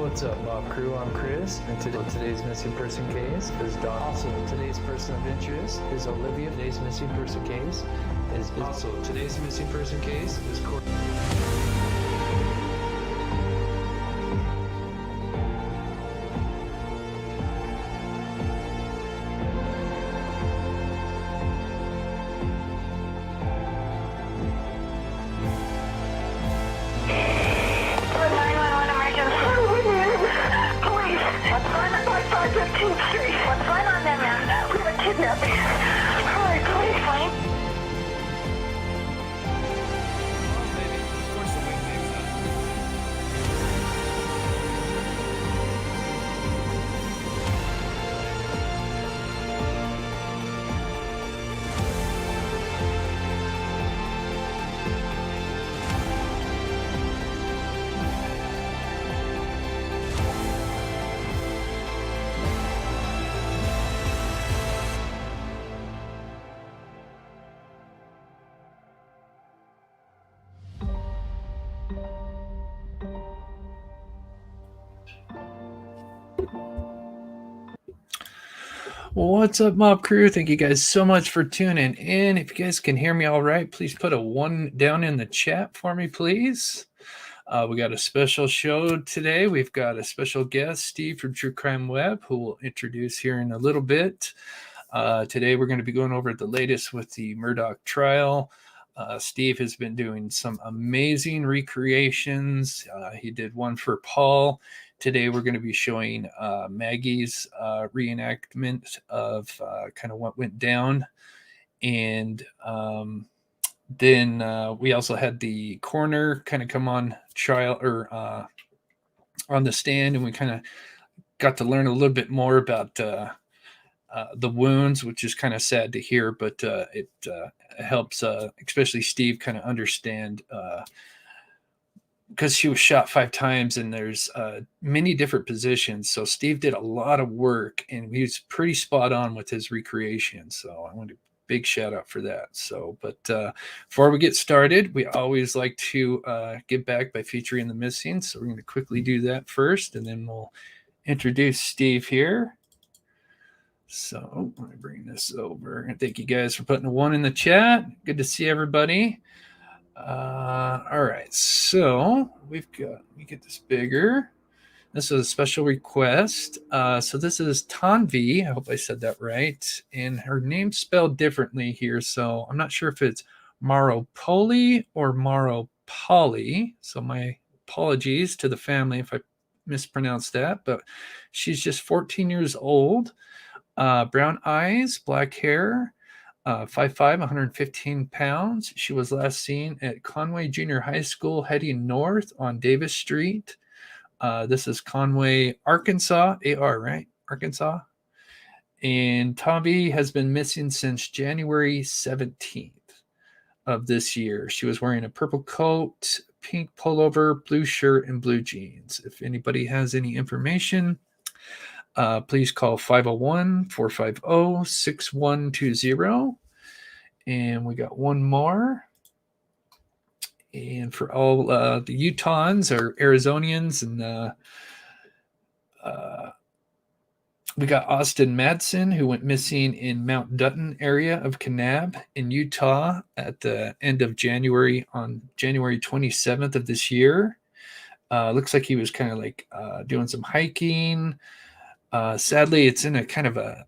What's up, Mob Crew? I'm Chris, and today's missing person case is Don. Also, today's person of interest is Olivia. Today's missing person case is Corey. What's going on there, man? We have a kidnapping. Hurry, please. What's up, Mob Crew? Thank you guys so much for tuning in. If you guys can hear me all right, please put a 1 down in the chat for me, please. We got a special show today. We've got a special guest, Steve from True Crime Web, who we'll introduce here in a little bit. Today, we're going to be going over the latest with the Murdoch trial. Steve has been doing some amazing recreations. He did one for Paul. Today, we're going to be showing Maggie's reenactment of kind of what went down. And then we also had the coroner kind of come on trial or on the stand, and we kind of got to learn a little bit more about the wounds, which is kind of sad to hear, but it helps, especially Steve, kind of understand because she was shot 5 times and there's many different positions. So Steve did a lot of work and he was pretty spot on with his recreation. So I want to big shout out for that. So, but before we get started, we always like to give back by featuring the missing. So we're going to quickly do that first, and then we'll introduce Steve here. So let me bring this over. And thank you guys for putting a 1 in the chat. Good to see everybody. All right, so we get this bigger. This is a special request. So this is Tanvi. I hope I said that right. And her name's spelled differently here, so I'm not sure if it's Maropoli or Maropoli. So my apologies to the family if I mispronounced that, but she's just 14 years old. Brown eyes, black hair, 5'5", 115 pounds. She was last seen at Conway Junior High School heading north on Davis Street. This is Conway, Arkansas, AR, right? Arkansas. And Tavi has been missing since January 17th of this year. She was wearing a purple coat, pink pullover, blue shirt, and blue jeans. If anybody has any information, please call 501-450-6120. And we got one more. And for all the Utahns or Arizonians, and we got Austin Madsen, who went missing in Mount Dutton area of Kanab in Utah at the end of January, on January 27th of this year. Looks like he was kind of like doing some hiking. Sadly, it's in a kind of a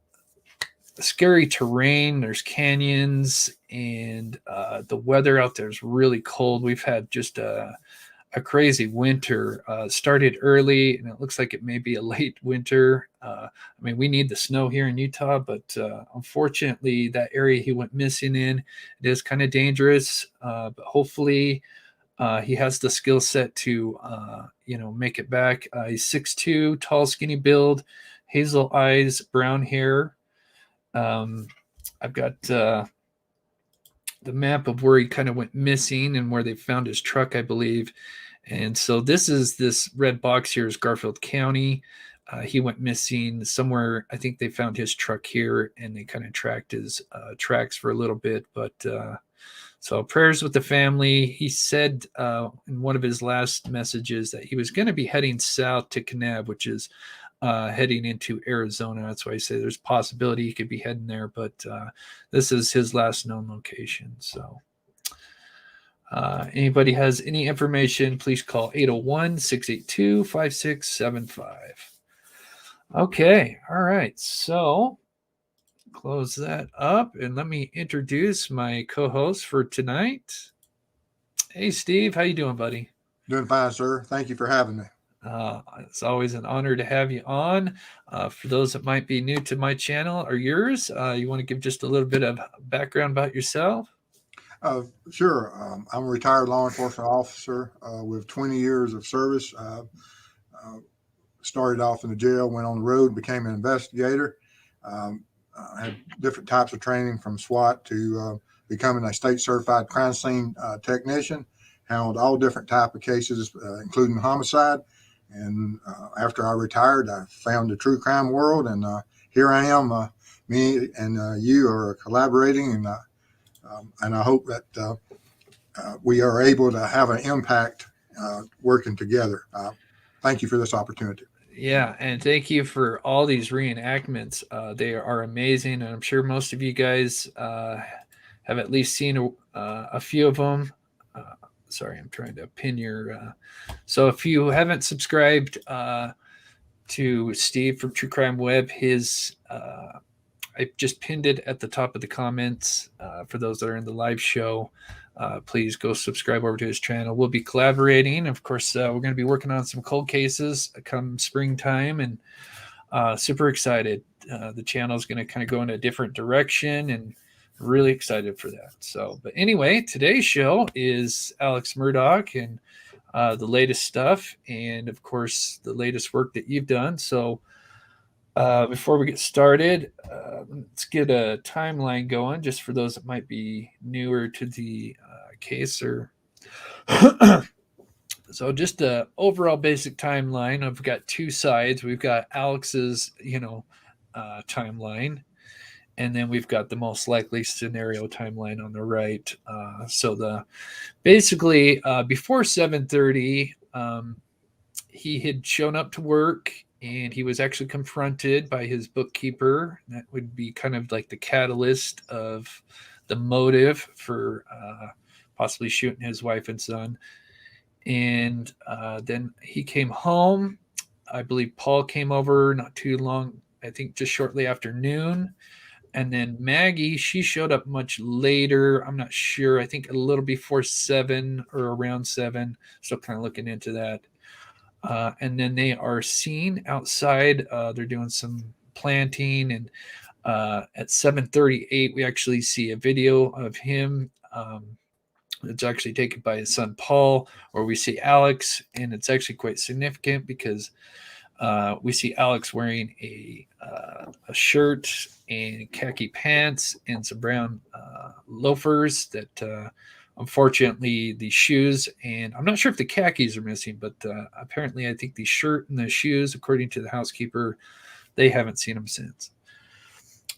scary terrain. There's canyons, and the weather out there is really cold. We've had just a crazy winter. Started early, and it looks like it may be a late winter. I mean, we need the snow here in Utah, but unfortunately, that area he went missing in, it is kind of dangerous. But hopefully, he has the skill set to, make it back. He's 6'2", tall, skinny build, hazel eyes, brown hair. I've got the map of where he kind of went missing and where they found his truck, I believe. And so this red box here is Garfield County. He went missing somewhere. I think they found his truck here, and they kind of tracked his tracks for a little bit. But So prayers with the family. He said in one of his last messages that he was going to be heading south to Kanab, which is heading into Arizona. That's why I say there's a possibility he could be heading there, but this is his last known location. So anybody has any information, please call 801-682-5675. Okay. All right. So close that up and let me introduce my co-host for tonight. Hey, Steve. How you doing, buddy? Doing fine, sir. Thank you for having me. It's always an honor to have you on. For those that might be new to my channel or yours, you want to give just a little bit of background about yourself? Sure. I'm a retired law enforcement officer with 20 years of service. Started off in the jail, went on the road, became an investigator. Had different types of training from SWAT to becoming a state certified crime scene technician. Handled all different type of cases, including homicide. And after I retired, I found the true crime world, and here I am. Me and you are collaborating, and I hope that we are able to have an impact working together. Thank you for this opportunity. Yeah, and thank you for all these reenactments. They are amazing, and I'm sure most of you guys have at least seen a few of them. Sorry, I'm trying to pin your. So if you haven't subscribed to Steve from True Crime Web, his I just pinned it at the top of the comments for those that are in the live show. Please go subscribe over to his channel. We'll be collaborating. Of course, we're going to be working on some cold cases come springtime, and super excited. The channel is going to kind of go in a different direction, and really excited for that. So, but anyway, today's show is Alex Murdoch and the latest stuff, and of course, the latest work that you've done. So, before we get started, let's get a timeline going just for those that might be newer to the case. Or so just a overall basic timeline. I've got two sides. We've got Alex's timeline, and then we've got the most likely scenario timeline on the right. So the basically before 7:30, he had shown up to work, and he was actually confronted by his bookkeeper. That would be kind of like the catalyst of the motive for possibly shooting his wife and son. And then he came home. I believe Paul came over not too long, I think just shortly after noon. And then Maggie, she showed up much later. I'm not sure. I think a little before 7 or around 7. Still kind of looking into that. And then they are seen outside. They're doing some planting, and at 7:38, we actually see a video of him. It's actually taken by his son Paul, where we see Alex, and it's actually quite significant because we see Alex wearing a shirt and khaki pants and some brown loafers that. Unfortunately, the shoes, and I'm not sure if the khakis are missing, but apparently I think the shirt and the shoes, according to the housekeeper, they haven't seen them since.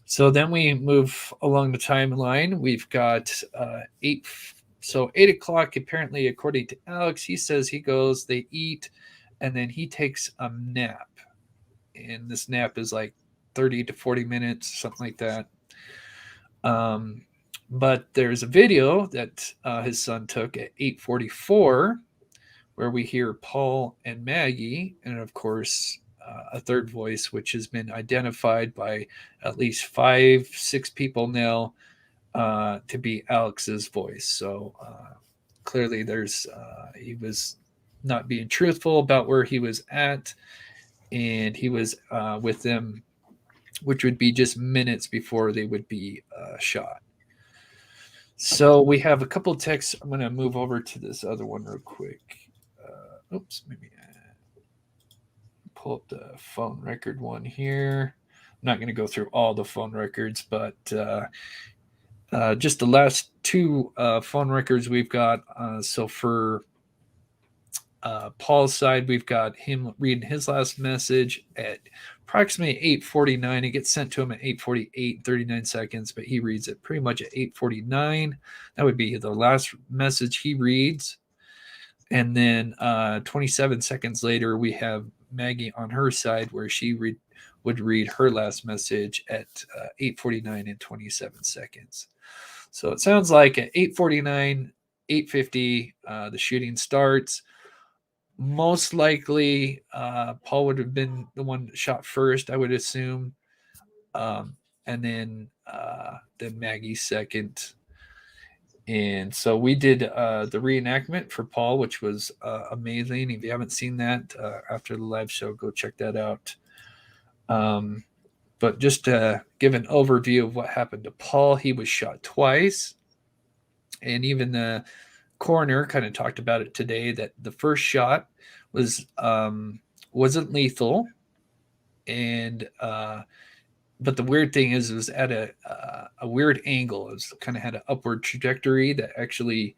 So then we move along the timeline. We've got 8 o'clock, apparently, according to Alex, he says he goes, they eat, and then he takes a nap. And this nap is like 30 to 40 minutes, something like that. But there's a video that his son took at 8:44 where we hear Paul and Maggie, and of course, a third voice, which has been identified by at least 5-6 people now to be Alex's voice. So clearly he was not being truthful about where he was at, and he was with them, which would be just minutes before they would be shot. So we have a couple of texts. I'm going to move over to this other one real quick. Maybe pull up the phone record one here. I'm not going to go through all the phone records, but just the last two phone records we've got. So for Paul's side, we've got him reading his last message at approximately 8:49. It gets sent to him at 8:48, 39 seconds, but he reads it pretty much at 8:49. That would be the last message he reads. And then 27 seconds later, we have Maggie on her side where she would read her last message at 8:49 and 27 seconds. So it sounds like at 8:49, 8:50, the shooting starts. Most likely, Paul would have been the one that shot first, I would assume. And then Maggie second. And so we did the reenactment for Paul, which was amazing. If you haven't seen that after the live show, go check that out. But just to give an overview of what happened to Paul, he was shot twice. And even the coroner kind of talked about it today, that the first shot wasn't lethal. And but the weird thing is, it was at a weird angle. It was kind of had an upward trajectory that actually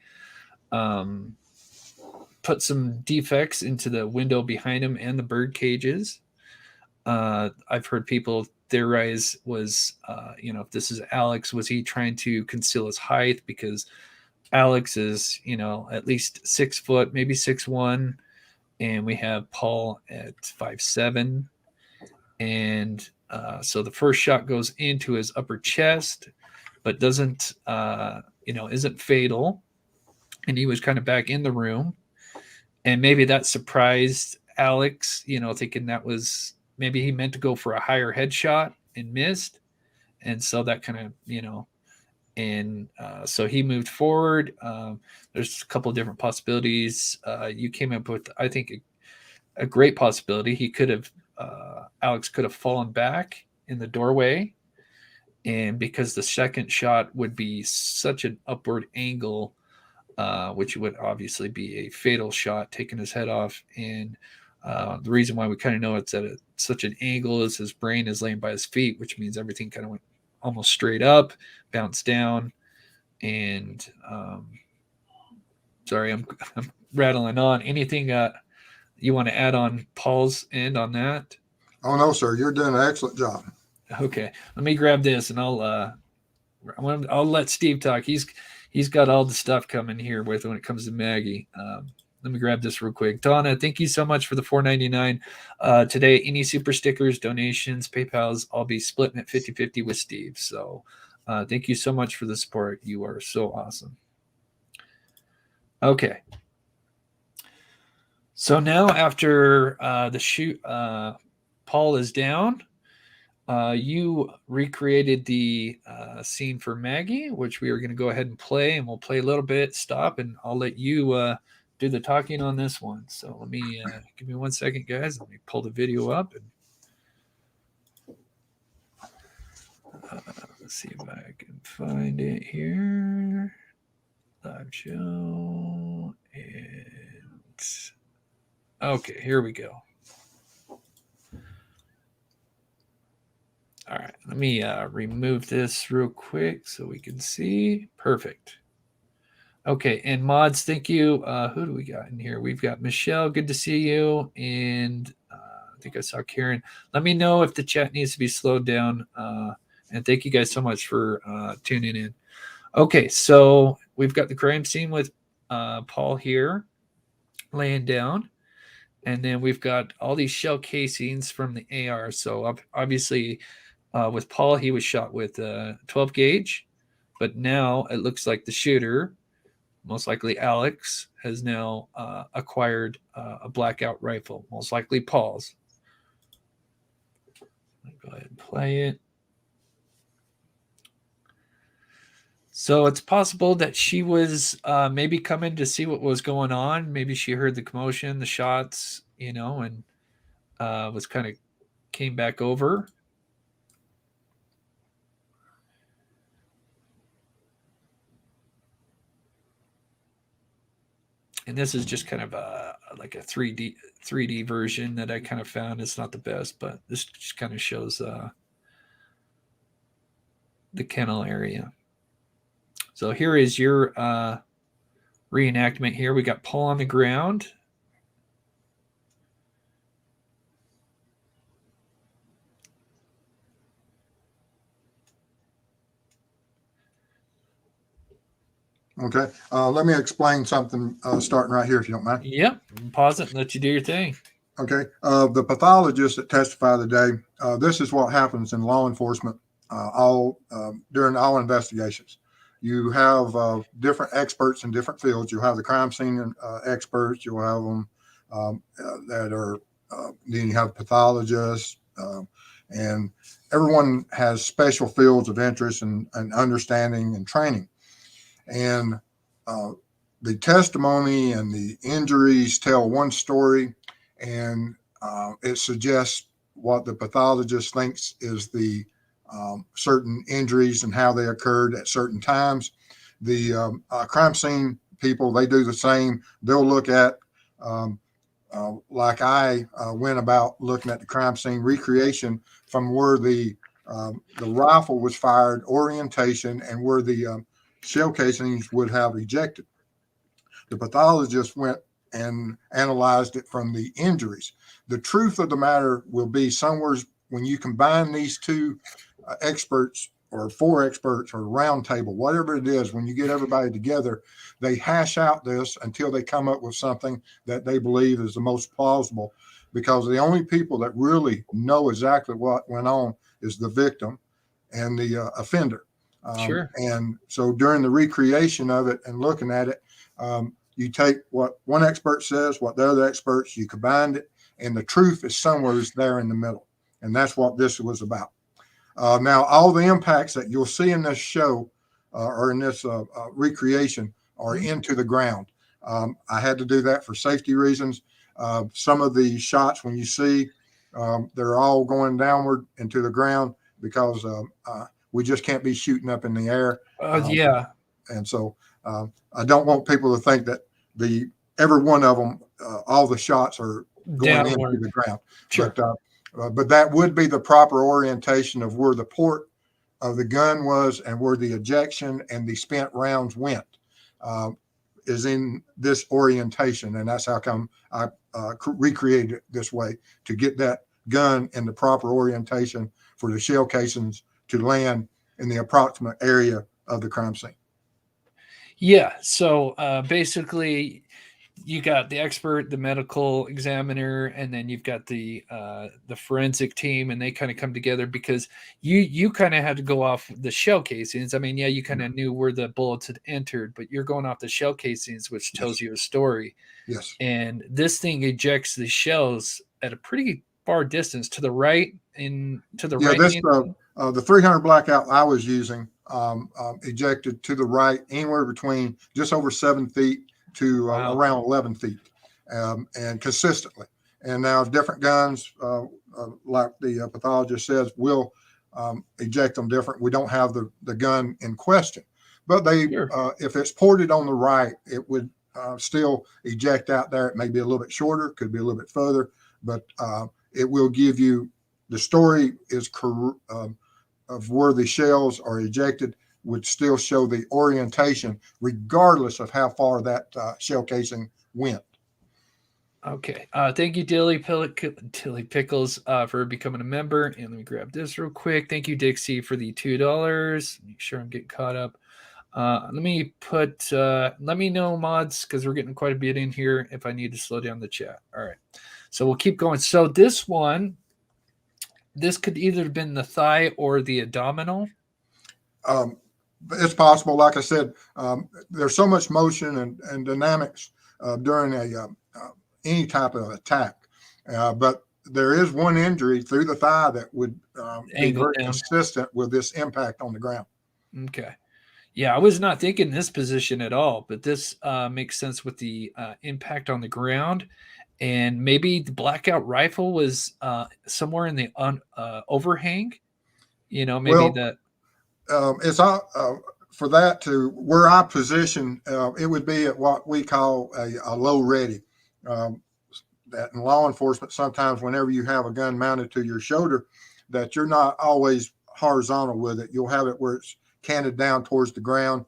put some defects into the window behind him and the bird cages. I've heard people theorize was, if this is Alex, was he trying to conceal his height? Because Alex is, at least 6 foot, maybe 6'1", and we have Paul at 5'7", and so the first shot goes into his upper chest, but doesn't, isn't fatal. And he was kind of back in the room, and maybe that surprised Alex, thinking that was, maybe he meant to go for a higher headshot and missed. And so that kind of, and so he moved forward. There's a couple of different possibilities. You came up with, I think, a great possibility. He could have, Alex could have fallen back in the doorway. And because the second shot would be such an upward angle, which would obviously be a fatal shot, taking his head off. And the reason why we kind of know it's at such an angle is his brain is laying by his feet, which means everything kind of went almost straight up, bounced down. And sorry, I'm rattling on. Anything you want to add on Paul's end on that? Oh, no, sir. You're doing an excellent job. Okay. Let me grab this, and I'll let Steve talk. He's got all the stuff coming here with when it comes to Maggie. Let me grab this real quick. Donna, thank you so much for the $4.99 today. Any super stickers, donations, PayPal's, I'll be splitting it 50-50 with Steve. So thank you so much for the support. You are so awesome. Okay. So now after the shoot, Paul is down. You recreated the scene for Maggie, which we are going to go ahead and play, and we'll play a little bit, stop, and I'll let you do the talking on this one. So let me give me 1 second, guys. Let me pull the video up, and let's see if I can find it here. Live show, and okay, here we go. All right, let me remove this real quick so we can see. Perfect. Okay, and mods, thank you. Who do we got in here? We've got Michelle. Good to see you. And I think I saw Karen. Let me know if the chat needs to be slowed down. And thank you guys so much for tuning in. Okay, so we've got the crime scene with Paul here laying down. And then we've got all these shell casings from the AR. So obviously, with Paul, he was shot with a 12 gauge, but now it looks like the shooter, most likely Alex, has now acquired a blackout rifle, most likely Paul's. Go ahead and play it. So it's possible that she was maybe coming to see what was going on. Maybe she heard the commotion, the shots, and was kind of came back over. And this is just kind of like a 3D version that I kind of found. It's not the best, but this just kind of shows the kennel area. So here is your reenactment here. We got Paul on the ground. Okay. Let me explain something starting right here, if you don't mind. Yep. Pause it and let you do your thing. Okay. The pathologists that testify today, this is what happens in law enforcement all during all investigations. You have different experts in different fields. You have the crime scene experts. You'll have them that are, then you have pathologists, and everyone has special fields of interest and understanding and training. And uh, the testimony and the injuries tell one story, and it suggests what the pathologist thinks is the certain injuries and how they occurred at certain times. The crime scene people, they do the same. They'll look at, like I went about looking at the crime scene recreation from where the rifle was fired, orientation, and where the shell casings would have ejected. The pathologist went and analyzed it from the injuries. The truth of the matter will be somewhere when you combine these two experts or four experts or round table, whatever it is, when you get everybody together, they hash out this until they come up with something that they believe is the most plausible, because the only people that really know exactly what went on is the victim and the offender. Sure. And so during the recreation of it and looking at it, you take what one expert says, what the other experts, you combine it, and the truth is somewhere there in the middle. And that's what this was about. Now, all the impacts that you'll see in this show or in this recreation are into the ground. I had to do that for safety reasons. Some of the shots, when you see, they're all going downward into the ground because we just can't be shooting up in the air. Yeah. And so I don't want people to think that every one of them, all the shots are going Downward. into the ground. Sure. But that would be the proper orientation of where the port of the gun was and where the ejection and the spent rounds went, is in this orientation. And that's how come I recreated it this way, to get that gun in the proper orientation for the shell casings to land in the approximate area of the crime scene. Yeah. So basically, you got the expert, the medical examiner, and then you've got the forensic team, and they kind of come together because you kind of had to go off the shell casings. I mean, yeah, you kind of knew where the bullets had entered, but you're going off the shell casings, which tells you a story. Yes. And this thing ejects the shells at a pretty far distance to the right. Yeah, this the 300 blackout I was using ejected to the right anywhere between just over 7 feet to around 11 feet, and consistently. And now different guns, like the pathologist says, will eject them different. We don't have the gun in question, but they if it's ported on the right, it would still eject out there. It may be a little bit shorter, could be a little bit further, but it will give you the story is of where the shells are ejected would still show the orientation regardless of how far that shell casing went. Okay. Thank you, Dilly Pickles, for becoming a member. And let me grab this real quick. Thank you, Dixie, for the $2. Make sure I'm getting caught up. Let me let me know, mods, because we're getting quite a bit in here, if I need to slow down the chat. All right. So we'll keep going. So this could either have been the thigh or the abdominal. It's possible. Like I said, there's so much motion and dynamics during any type of attack. But there is one injury through the thigh that would be very consistent with this impact on the ground. Okay. Yeah, I was not thinking this position at all, but this makes sense with the impact on the ground. And maybe the blackout rifle was somewhere in the overhang. Maybe that. It's for that to where I position, it would be at what we call a low ready. That in law enforcement, sometimes whenever you have a gun mounted to your shoulder, that you're not always horizontal with it. You'll have it where it's canted down towards the ground.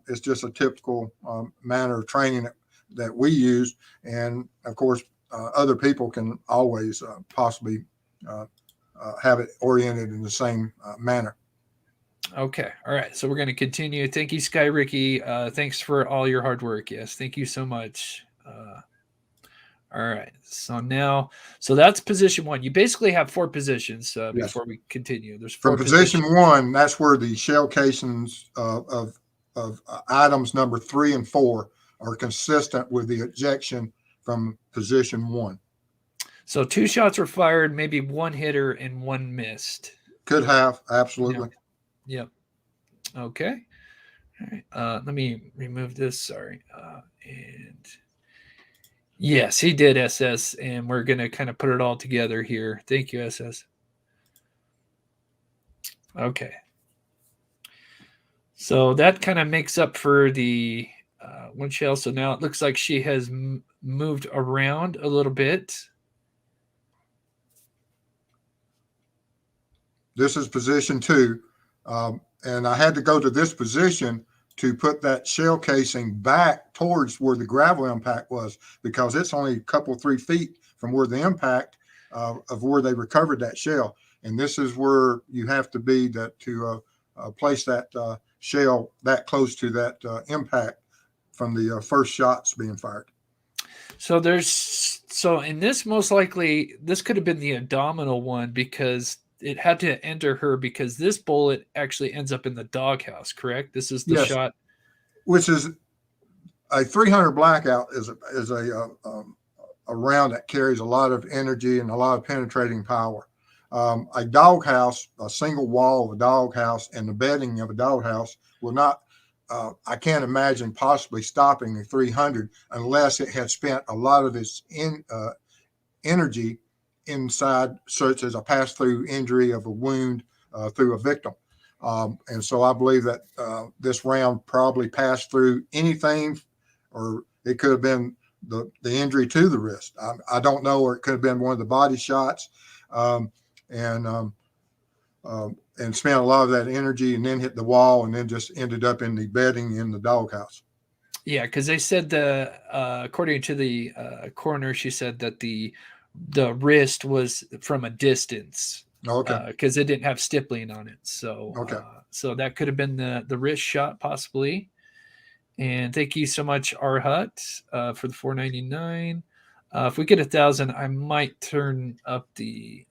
It's just a typical manner of training that we use. And of course, other people can always possibly have it oriented in the same manner. Okay. All right. So we're going to continue. Thank you, Sky Ricky. Thanks for all your hard work. Yes. Thank you so much. All right. So that's position one. You basically have four positions Yes. before we continue. There's From four position positions. one, that's where the shell casings of items number 3 and 4 are consistent with the ejection from position one. So 2 shots were fired, maybe 1 hitter and 1 missed. Could have, absolutely. Yep. Okay. All right. Let me remove this. Sorry. And yes, he did, SS, and we're going to kind of put it all together here. Thank you, SS. Okay. So that kind of makes up for the one shell. So now it looks like she has moved around a little bit. This is position 2. And I had to go to this position to put that shell casing back towards where the gravel impact was, because it's only a couple, 3 feet from where the impact of where they recovered that shell. And this is where you have to be to place that shell that close to that impact from the first shots being fired. So in this, most likely this could have been the abdominal one, because it had to enter her, because this bullet actually ends up in the doghouse, correct? This is the shot. Which is a 300 blackout is a round that carries a lot of energy and a lot of penetrating power. A doghouse, a single wall of a doghouse and the bedding of a doghouse will not, I can't imagine possibly stopping the 300 unless it had spent a lot of its energy inside, such as a pass-through injury of a wound through a victim. And so I believe that this round probably passed through anything, or it could have been the injury to the wrist. I don't know, or it could have been one of the body shots, and spent a lot of that energy and then hit the wall and then just ended up in the bedding in the doghouse. Yeah, because they said according to the coroner, she said that the wrist was from a distance. Okay. Because it didn't have stippling on it. So Okay. So that could have been the wrist shot possibly. And thank you so much, Arhut, for the $4.99. If we get 1,000, I might turn up the.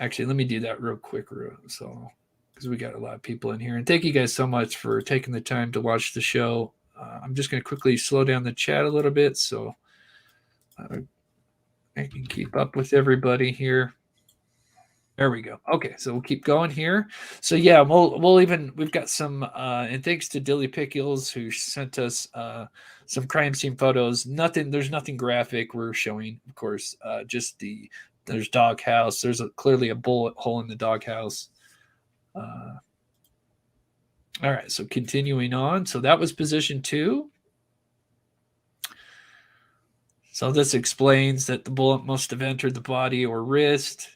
Actually, let me do that real quick, so because we got a lot of people in here. And thank you guys so much for taking the time to watch the show. I'm just going to quickly slow down the chat a little bit so I can keep up with everybody here. There we go. Okay, so we'll keep going here. So yeah, we've got some and thanks to Dilly Pickles who sent us some crime scene photos. There's nothing graphic we're showing, of course. Just there's doghouse. There's clearly a bullet hole in the doghouse. All right, so continuing on. So that was position 2. So this explains that the bullet must have entered the body or wrist.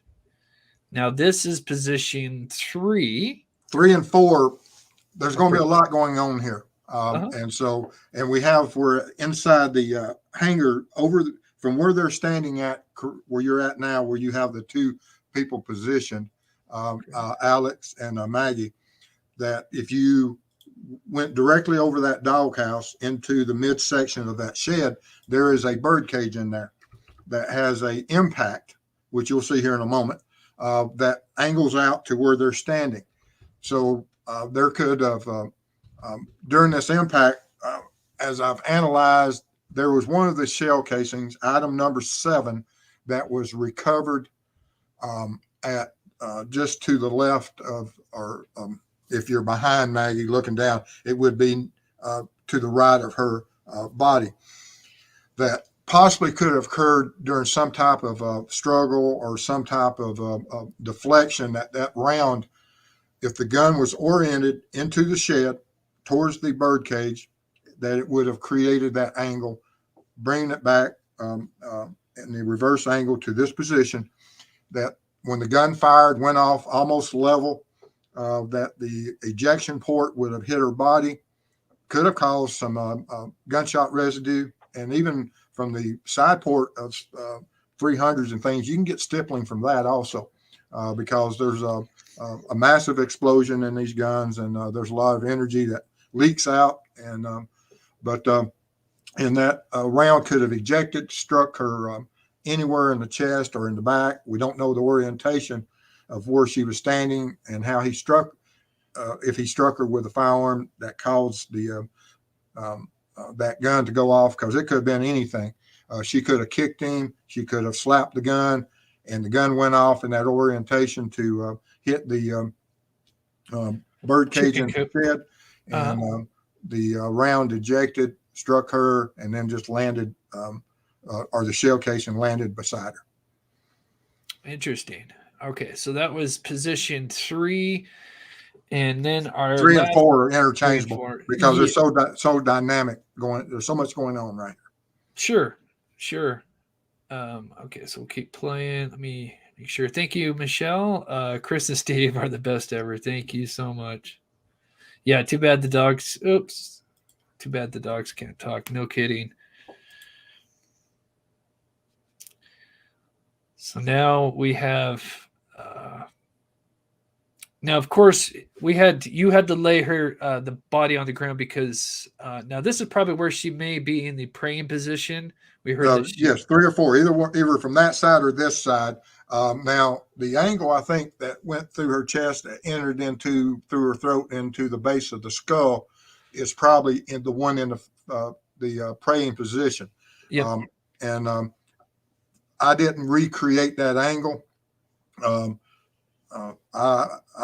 Now this is position 3. 3 and 4. There's going to be a lot going on here, and we're inside the hangar from where they're standing at, where you're at now, where you have the 2 people positioned, Alex and Maggie. That if you went directly over that doghouse into the midsection of that shed, there is a bird cage in there that has a impact, which you'll see here in a moment, that angles out to where they're standing. So there could have, during this impact, as I've analyzed, there was one of the shell casings, item number 7, that was recovered at just to the left of, or if you're behind Maggie looking down, it would be to the right of her body. That possibly could have occurred during some type of struggle or some type of deflection. That round, if the gun was oriented into the shed towards the bird cage, that it would have created that angle, bringing it back in the reverse angle to this position, that when the gun fired, went off almost level, that the ejection port would have hit her body, could have caused some gunshot residue, and even from the side port of 300s and things, you can get stippling from that also. because there's a massive explosion in these guns, and there's a lot of energy that leaks out. And and that round could have ejected, struck her anywhere in the chest or in the back. We don't know the orientation of where she was standing and how he struck. If he struck her with a firearm that caused the that gun to go off, because it could have been anything. She could have kicked him. She could have slapped the gun, and the gun went off in that orientation to hit the bird cage in the shed, and the round ejected, struck her, and then just landed, or the shell casing landed beside her. Interesting. Okay, so that was position 3, and then our 3 and 4 are interchangeable 4. because they're so dynamic going. There's so much going on right here. Sure. Okay, so we'll keep playing. Let me make sure. Thank you, Michelle. Chris and Steve are the best ever. Thank you so much. Yeah, too bad the dogs. Oops. Too bad the dogs can't talk. No kidding. So now we have. Now, of course, you had to lay her the body on the ground because now this is probably where she may be in the praying position. We heard yes, 3 or 4, either from that side or this side. Now, the angle I think that went through her chest, entered through her throat into the base of the skull, is probably in the one in the praying position. Yeah. I didn't recreate that angle. I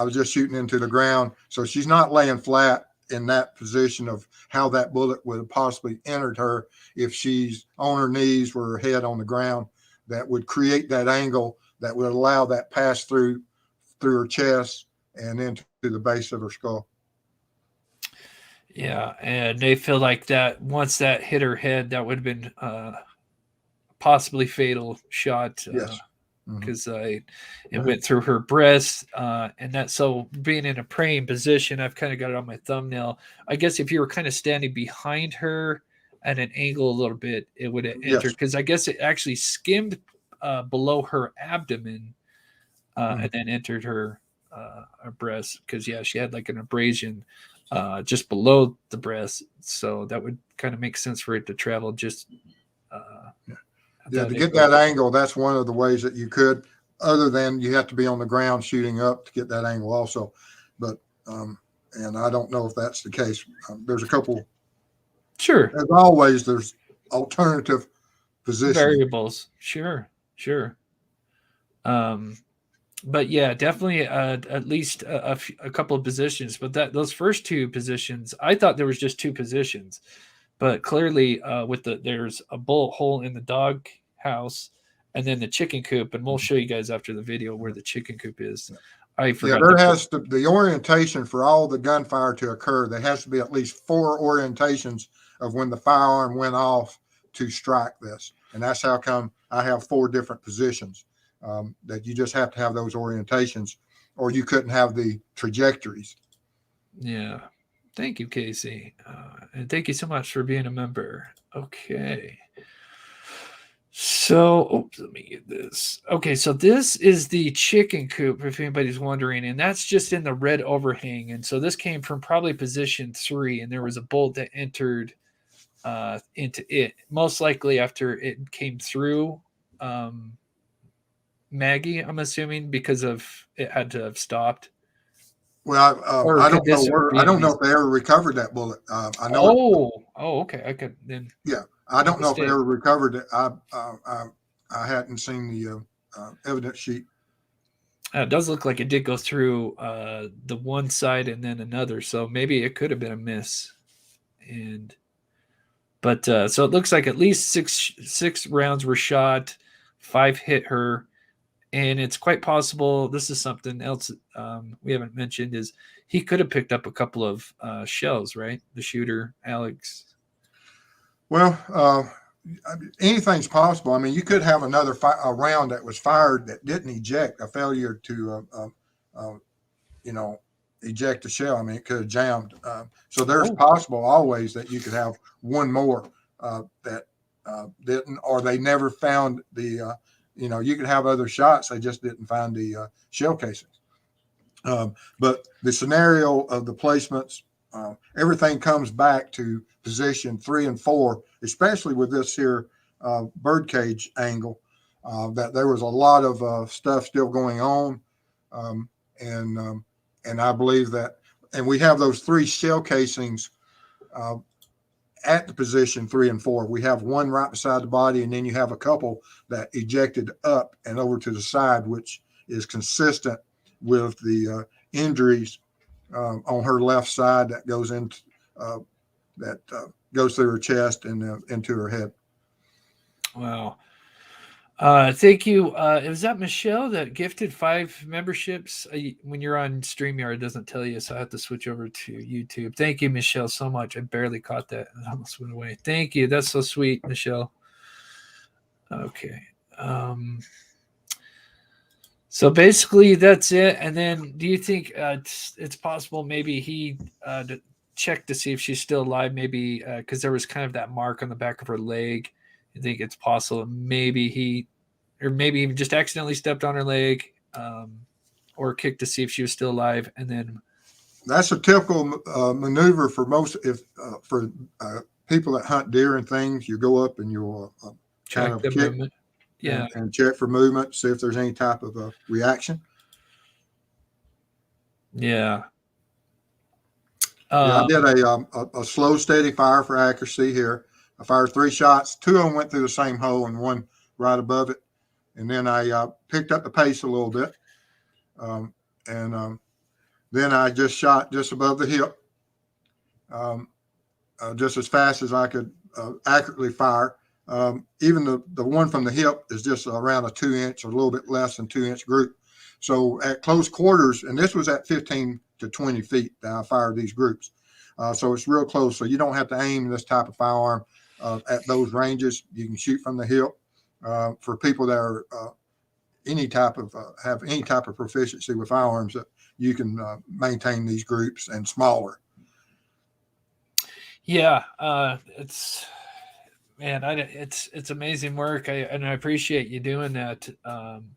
was just shooting into the ground, so she's not laying flat in that position of how that bullet would have possibly entered her if she's on her knees with her head on the ground. That would create that angle that would allow that pass through her chest and into the base of her skull. Yeah, and they feel like that once that hit her head, that would have been possibly fatal shot. Yes. Because it went through her breast, and that. So being in a praying position, I've kind of got it on my thumbnail. I guess if you were kind of standing behind her at an angle a little bit, it would have entered. Because I guess it actually skimmed below her abdomen and then entered her breast. Because she had like an abrasion just below the breast, so that would kind of make sense for it to travel just. To get that angle, that's one of the ways that you could, other than you have to be on the ground shooting up to get that angle also. But, and I don't know if that's the case. There's a couple. Sure. As always, there's alternative positions. Variables. Sure. But yeah, definitely at least a couple of positions. But those first 2 positions, I thought there was just 2 positions. But clearly, there's a bullet hole in the dog house, and then the chicken coop, and we'll show you guys after the video where the chicken coop is. I forgot. There has to the orientation for all the gunfire to occur. There has to be at least 4 orientations of when the firearm went off to strike this, and that's how come I have 4 different positions. That you just have to have those orientations, or you couldn't have the trajectories. Yeah. Thank you, Casey. And thank you so much for being a member. Okay. So, let me get this. Okay, so this is the chicken coop, if anybody's wondering, and that's just in the red overhang. And so this came from probably position 3, and there was a bolt that entered into it, most likely after it came through Maggie, I'm assuming, because of it had to have stopped. Well, I don't know I don't know if they ever recovered that bullet. I know. Okay. I could then. Yeah, I don't know if they ever recovered it. I hadn't seen the evidence sheet. It does look like it did go through the one side and then another, so maybe it could have been a miss. But so it looks like at least six rounds were shot, 5 hit her. And it's quite possible, this is something else we haven't mentioned, is he could have picked up a couple of shells, right? The shooter, Alex. Well, anything's possible. I mean, you could have another round that was fired that didn't eject, a failure to, eject the shell. I mean, it could have jammed. So there's possible always that you could have 1 more that didn't, or they never found the, the bullet you could have other shots. They just didn't find the shell casings. But the scenario of the placements, everything comes back to position 3 and 4, especially with this here birdcage angle, that there was a lot of stuff still going on. And I believe that, and we have those 3 shell casings at the position 3 and 4. We have one right beside the body, and then you have a couple that ejected up and over to the side, which is consistent with the injuries on her left side that goes into goes through her chest and into her head. Wow. Thank you. Was that Michelle that gifted 5 memberships? When you're on StreamYard, it doesn't tell you, so I have to switch over to YouTube. Thank you, Michelle, so much. I barely caught that. It almost went away. Thank you. That's so sweet, Michelle. Okay. So basically, that's it. And then, do you think it's possible maybe he checked to see if she's still alive? Maybe because there was kind of that mark on the back of her leg. I think it's possible maybe he just accidentally stepped on her leg or kicked to see if she was still alive. And then that's a typical maneuver for most for people that hunt deer and things. You go up and you'll kind of kick movement. And check for movement, see if there's any type of a reaction. Yeah. I did a slow, steady fire for accuracy here. I fired 3 shots. 2 of them went through the same hole and one right above it. And then I picked up the pace a little bit. Then I just shot just above the hip, just as fast as I could accurately fire. Even the one from the hip is just around a 2-inch or a little bit less than 2-inch group. So at close quarters, and this was at 15 to 20 feet that I fired these groups. So it's real close. So you don't have to aim this type of firearm at those ranges. You can shoot from the hip. For people that are have any type of proficiency with firearms, that you can maintain these groups and smaller. Yeah, it's amazing work. I appreciate you doing that. I'm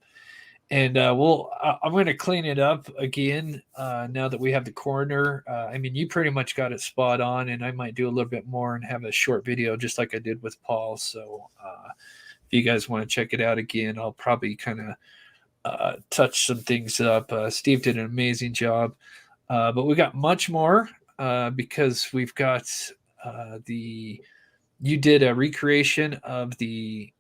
going to clean it up again now that we have the coroner. I mean, you pretty much got it spot on, and I might do a little bit more and have a short video just like I did with Paul. So if you guys want to check it out again, I'll probably kind of touch some things up. Steve did an amazing job, but we got much more because we've got you did a recreation of the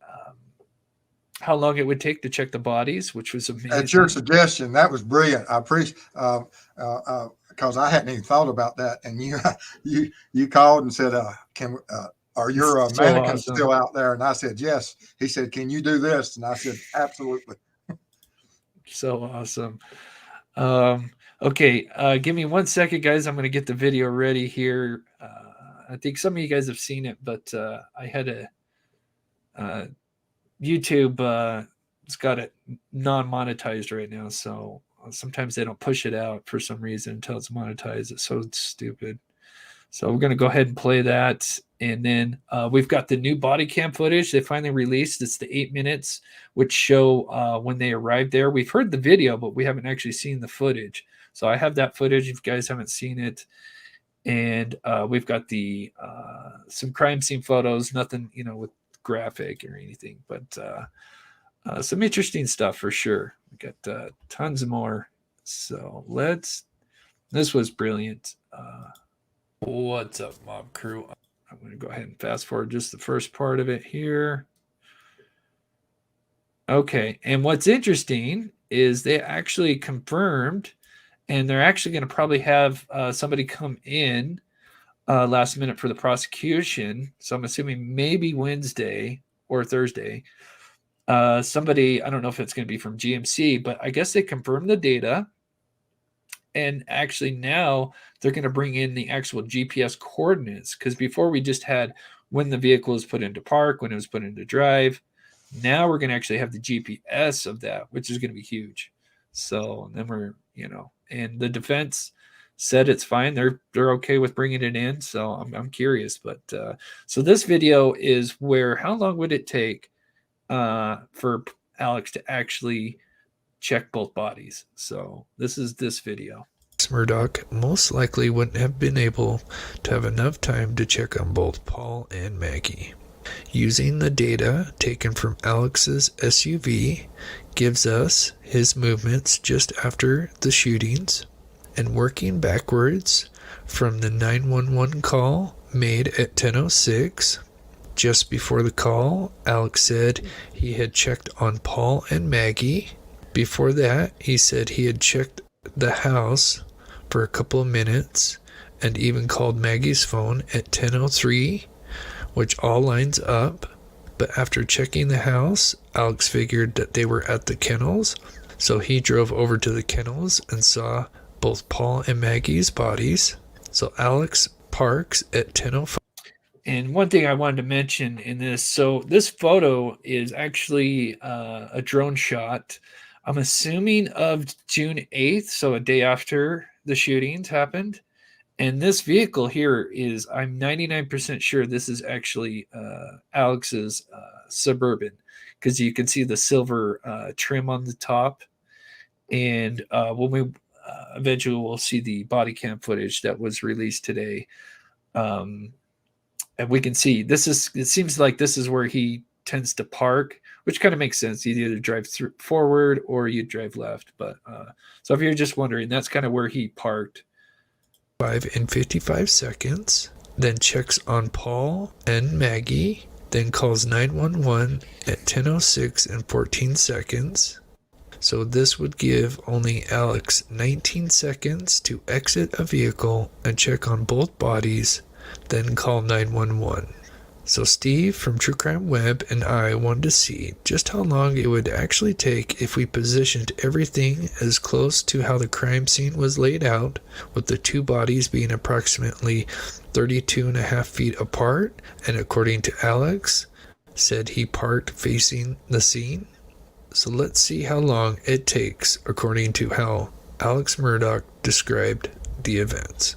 how long it would take to check the bodies, which was amazing. At your suggestion, that was brilliant. I appreciate because I hadn't even thought about that, and you called and said, "Are your mannequins still out there?" And I said, "Yes." He said, "Can you do this?" And I said, "Absolutely." So awesome. Okay, give me 1 second, guys. I'm going to get the video ready here. I think some of you guys have seen it, but I had a YouTube. It's got it non-monetized right now, so sometimes they don't push it out for some reason until it's monetized. It's so stupid. So we're going to go ahead and play that. And then we've got the new body cam footage they finally released. It's the 8 minutes, which show when they arrived there. We've heard the video, but we haven't actually seen the footage. So I have that footage if you guys haven't seen it. And we've got the some crime scene photos, nothing, with graphic or anything, but some interesting stuff for sure. We got tons more. So this was brilliant. What's up, Mob Crew? I'm going to go ahead and fast forward just the first part of it here. Okay, and what's interesting is they actually confirmed, and they're actually going to probably have somebody come in last minute for the prosecution. So I'm assuming maybe Wednesday or Thursday. Somebody, I don't know if it's going to be from GMC, but I guess they confirmed the data. And actually now they're going to bring in the actual GPS coordinates, because before we just had when the vehicle was put into park, when it was put into drive. Now we're going to actually have the GPS of that, which is going to be huge. So then we're, and the defense said it's fine. They're okay with bringing it in. So I'm curious. But so this video is where, how long would it take for Alex to actually check both bodies. So this is this video. Murdoch most likely wouldn't have been able to have enough time to check on both Paul and Maggie. Using the data taken from Alex's SUV gives us his movements just after the shootings, and working backwards from the 911 call made at 10:06. Just before the call, Alex said he had checked on Paul and Maggie. Before that, he said he had checked the house for a couple of minutes and even called Maggie's phone at 10:03, which all lines up. But after checking the house, Alex figured that they were at the kennels, so he drove over to the kennels and saw both Paul and Maggie's bodies. So Alex parks at 10:05. And one thing I wanted to mention in this, so this photo is actually a drone shot, I'm assuming of June 8th, so a day after the shootings happened. And this vehicle here is, I'm 99% sure this is actually Alex's Suburban, because you can see the silver trim on the top. And when we eventually we'll see the body cam footage that was released today. And we can see it seems like this is where he tends to park, which kind of makes sense. You either drive forward or you drive left. But so if you're just wondering, that's kind of where he parked. 5 and 55 seconds, then checks on Paul and Maggie, then calls 911 at 10:06 and 14 seconds. So this would give only Alex 19 seconds to exit a vehicle and check on both bodies, then call 911. So Steve from True Crime Web and I wanted to see just how long it would actually take if we positioned everything as close to how the crime scene was laid out, with the two bodies being approximately 32.5 feet apart, and according to Alex, said he parked facing the scene. So let's see how long it takes according to how Alex Murdaugh described the events.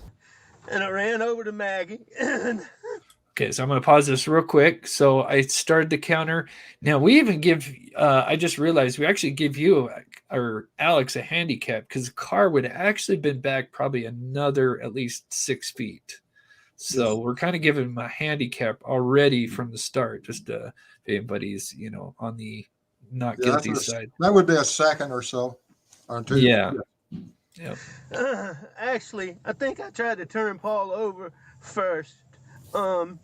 And I ran over to Maggie and Okay, so I'm going to pause this real quick. So I started the counter. Now we even give, I just realized we actually give you or Alex a handicap, because the car would have actually been back probably another at least 6 feet. So we're kind of giving him a handicap already from the start, just if anybody's, on the not guilty side. That would be a second or so. Or two. Yeah. Yep. Actually, I think I tried to turn Paul over first. I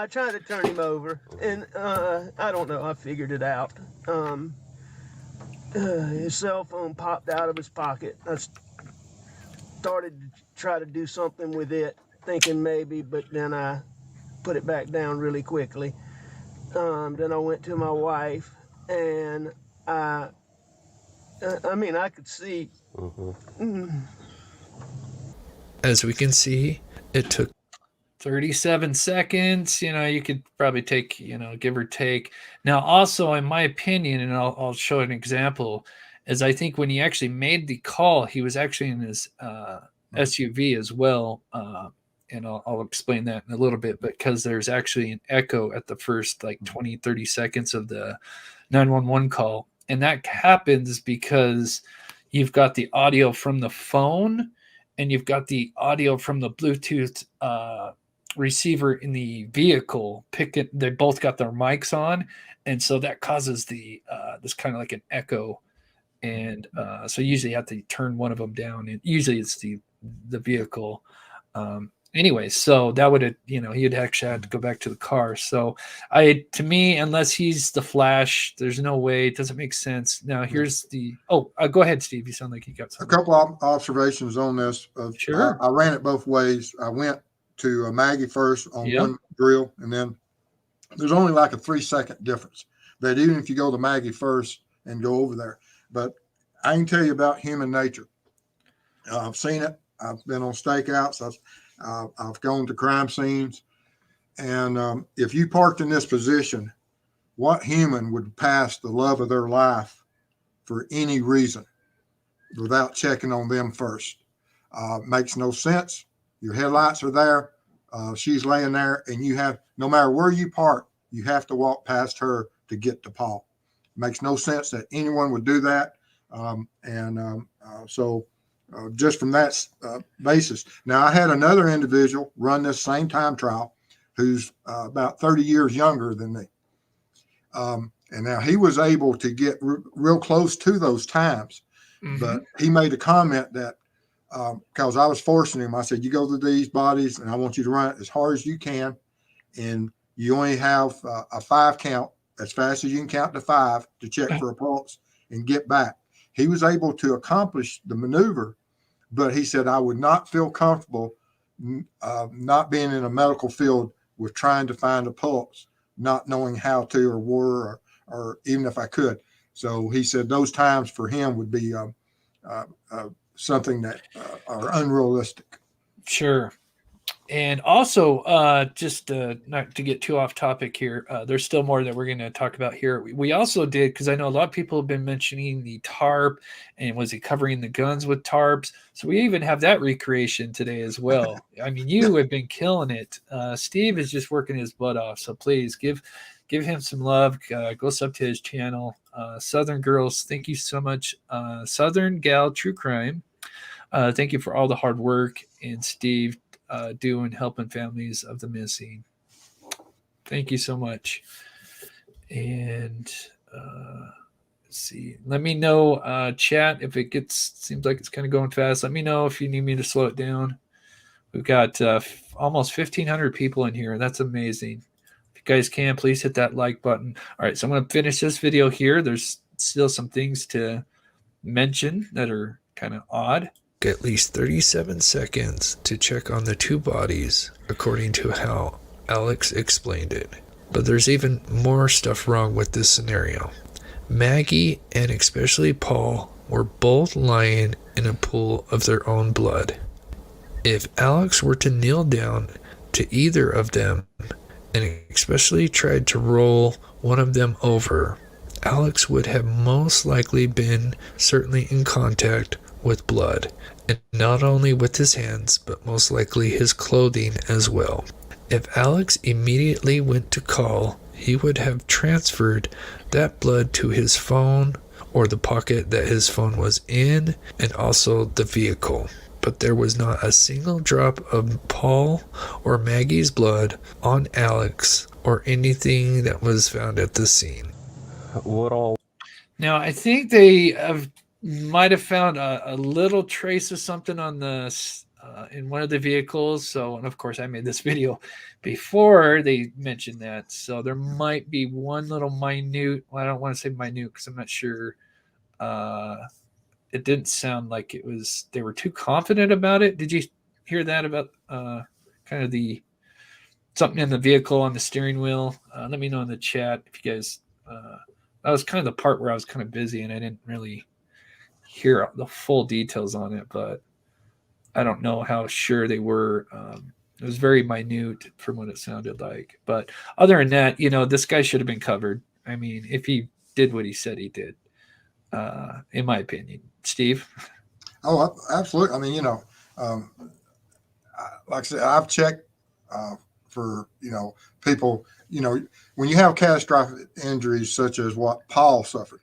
tried to turn him over, and I don't know, I figured it out. His cell phone popped out of his pocket. I started to try to do something with it, thinking maybe, but then I put it back down really quickly. Then I went to my wife, and I could see. As we can see, it took 37 seconds. You could probably take, give or take. Now, also, in my opinion, and I'll show an example, is I think when he actually made the call, he was actually in his SUV as well. And I'll explain that in a little bit, because there's actually an echo at the first 20, 30 seconds of the 911 call. And that happens because you've got the audio from the phone and you've got the audio from the Bluetooth receiver in the vehicle. They both got their mics on, and so that causes this kind of like an echo. And so usually you have to turn one of them down, and usually it's the vehicle. Anyway, so that would have, he'd actually had to go back to the car. So to me, unless he's the Flash, there's no way. It doesn't make sense. Now here's go ahead, Steve. You sound like you got something. A couple of observations on this. Sure. I ran it both ways. I went to Maggie first on one drill, and then there's only like a 3-second difference. But even if you go to Maggie first and go over there, but I can tell you about human nature. I've seen it. I've been on stakeouts. I've gone to crime scenes, and if you parked in this position, what human would pass the love of their life for any reason without checking on them first? Makes no sense. Your headlights are there. She's laying there, and you have, no matter where you park, You have to walk past her to get to Paul. It makes no sense that anyone would do that. So just from that basis. Now, I had another individual run this same time trial who's about 30 years younger than me. And now he was able to get real close to those times, but he made a comment that because I was forcing him, I said, you go to these bodies and I want you to run it as hard as you can. And you only have a 5 count as fast as you can count to 5 to check for a pulse and get back. He was able to accomplish the maneuver, but he said, I would not feel comfortable not being in a medical field with trying to find a pulse, not knowing how to or were, or even if I could. So he said those times for him would be something that are unrealistic. Sure. And also, just not to get too off topic here, there's still more that we're going to talk about here. We also did, because I know a lot of people have been mentioning the tarp, and was he covering the guns with tarps? So we even have that recreation today as well. I mean, you have been killing it. Steve is just working his butt off. So please give him some love. Go sub to his channel. Southern Girls, thank you so much. Southern Gal True Crime, thank you for all the hard work. And Steve, doing helping families of the missing. Thank you so much. And let's see. Let me know, chat, if it seems like it's kind of going fast. Let me know if you need me to slow it down. We've got almost 1,500 people in here. That's amazing. If you guys can, please hit that like button. All right, so I'm going to finish this video here. There's still some things to mention that are kind of odd. At least 37 seconds to check on the 2 bodies, according to how Alex explained it. But there's even more stuff wrong with this scenario. Maggie and especially Paul were both lying in a pool of their own blood. If Alex were to kneel down to either of them, and especially tried to roll one of them over, Alex would have most likely been certainly in contact with blood, and not only with his hands, but most likely his clothing as well. If Alex immediately went to call, he would have transferred that blood to his phone or the pocket that his phone was in, and also the vehicle. But there was not a single drop of Paul or Maggie's blood on Alex or anything that was found at the scene. Now, I think they might have found a little trace of something on the in one of the vehicles. So, and of course, I made this video before they mentioned that. So there might be one little minute. Well, I don't want to say minute because I'm not sure. It didn't sound like it was. They were too confident about it. Did you hear that about kind of the something in the vehicle on the steering wheel? Let me know in the chat if you guys. That was kind of the part where I was kind of busy and I didn't really hear the full details on it, but I don't know how sure they were. It was very minute from what it sounded like. But other than that, this guy should have been covered. I mean, if he did what he said he did, in my opinion. Steve? Oh, absolutely. I mean, like I said, I've checked for, people, when you have catastrophic injuries such as what Paul suffered,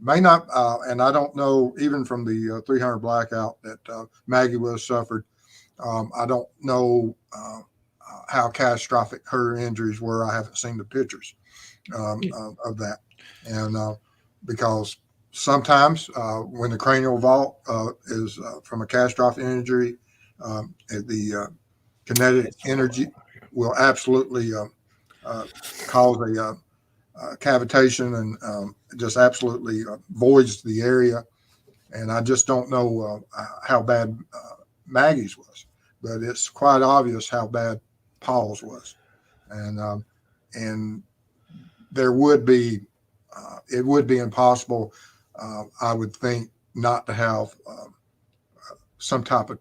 may not, and I don't know, even from the 300 blackout that Maggie was suffered, I don't know how catastrophic her injuries were. I haven't seen the pictures of that. And because sometimes when the cranial vault is from a catastrophic injury, the kinetic energy will absolutely cause a cavitation and just absolutely voids the area. And I just don't know how bad Maggie's was, but it's quite obvious how bad Paul's was. And there would be, it would be impossible, I would think, not to have some type of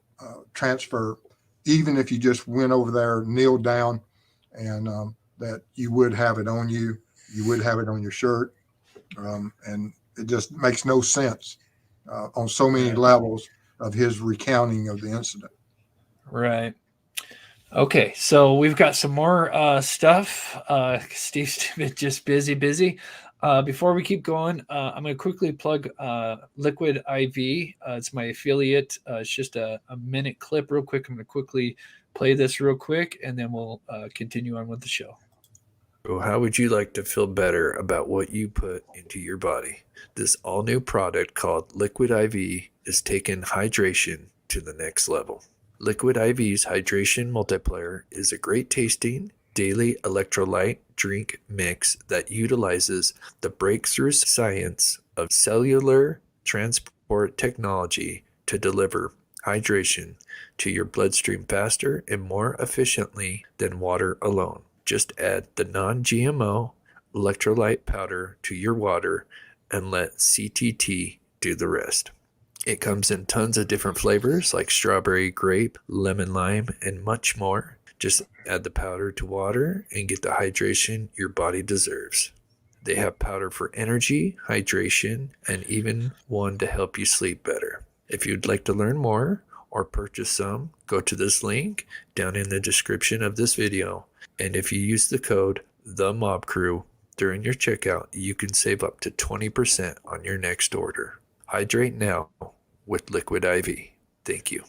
transfer, even if you just went over there, kneeled down, and that you would have it on you. You would have it on your shirt. And it just makes no sense on so many levels of his recounting of the incident. Right. Okay, so we've got some more stuff. Steve's been just busy. Before we keep going, I'm going to quickly plug Liquid IV. It's my affiliate. It's just a minute clip, real quick. I'm going to quickly play this real quick, and then we'll continue on with the show. So how would you like to feel better about what you put into your body? This all-new product called Liquid IV is taking hydration to the next level. Liquid IV's Hydration Multiplier is a great tasting daily electrolyte drink mix that utilizes the breakthrough science of cellular transport technology to deliver hydration to your bloodstream faster and more efficiently than water alone. Just add the non-GMO electrolyte powder to your water and let CTT do the rest. It comes in tons of different flavors like strawberry, grape, lemon, lime, and much more. Just add the powder to water and get the hydration your body deserves. They have powder for energy, hydration, and even one to help you sleep better. If you'd like to learn more or purchase some, go to this link down in the description of this video. And if you use the code TheMobCrew during your checkout, you can save up to 20% on your next order. Hydrate now with Liquid IV. Thank you.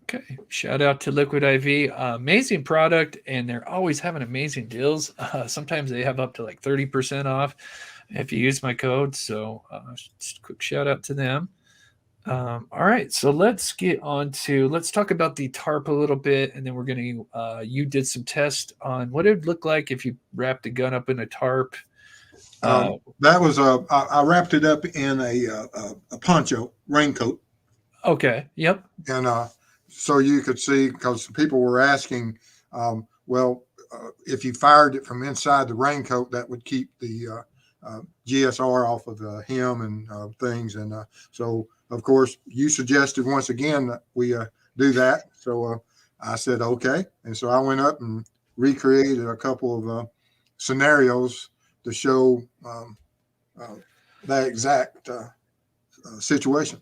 Okay, shout out to Liquid IV. Amazing product, and they're always having amazing deals. Sometimes they have up to like 30% off if you use my code. So just a quick shout out to them. All right, so let's talk about the tarp a little bit, and then we're going to, you did some tests on what it would look like if you wrapped a gun up in a tarp. That was I wrapped it up in a poncho raincoat. Okay. Yep. And so you could see, because people were asking, if you fired it from inside the raincoat, that would keep the GSR off of the hem and things. And so, of course, you suggested once again that we do that. So I said, okay. And so I went up and recreated a couple of scenarios to show that exact situation.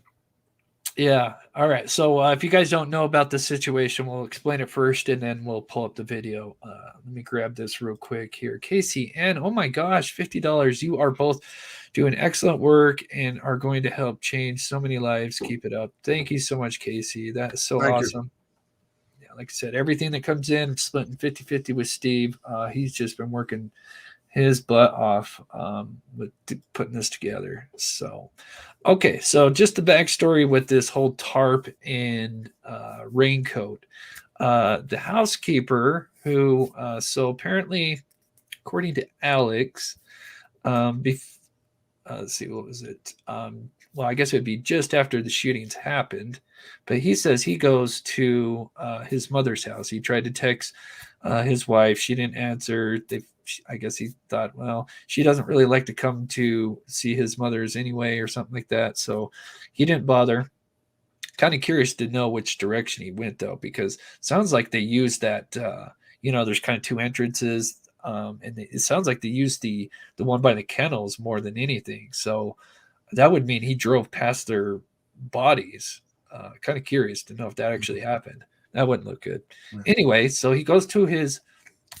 Yeah. All right. So if you guys don't know about the situation, we'll explain it first, and then we'll pull up the video. Let me grab this real quick here. Casey and oh my gosh, $50. You are both doing excellent work and are going to help change so many lives. Keep it up. Thank you so much, Casey. That is so awesome. Yeah, like I said, everything that comes in, splitting 50-50 with Steve. He's just been working his butt off with putting this together. So, okay, so just the backstory with this whole tarp and raincoat. The housekeeper who, so apparently, according to Alex, let's see, what was it? Well, I guess it would be just after the shootings happened, but he says he goes to his mother's house. He tried to text his wife. She didn't answer. I guess he thought, well, she doesn't really like to come to see his mother's anyway, or something like that. So he didn't bother. Kind of curious to know which direction he went, though, because it sounds like they used that, there's kind of two entrances. And it sounds like they used the one by the kennels more than anything. So that would mean he drove past their bodies. Kind of curious to know if that actually happened. That wouldn't look good. Yeah. Anyway, so he goes to his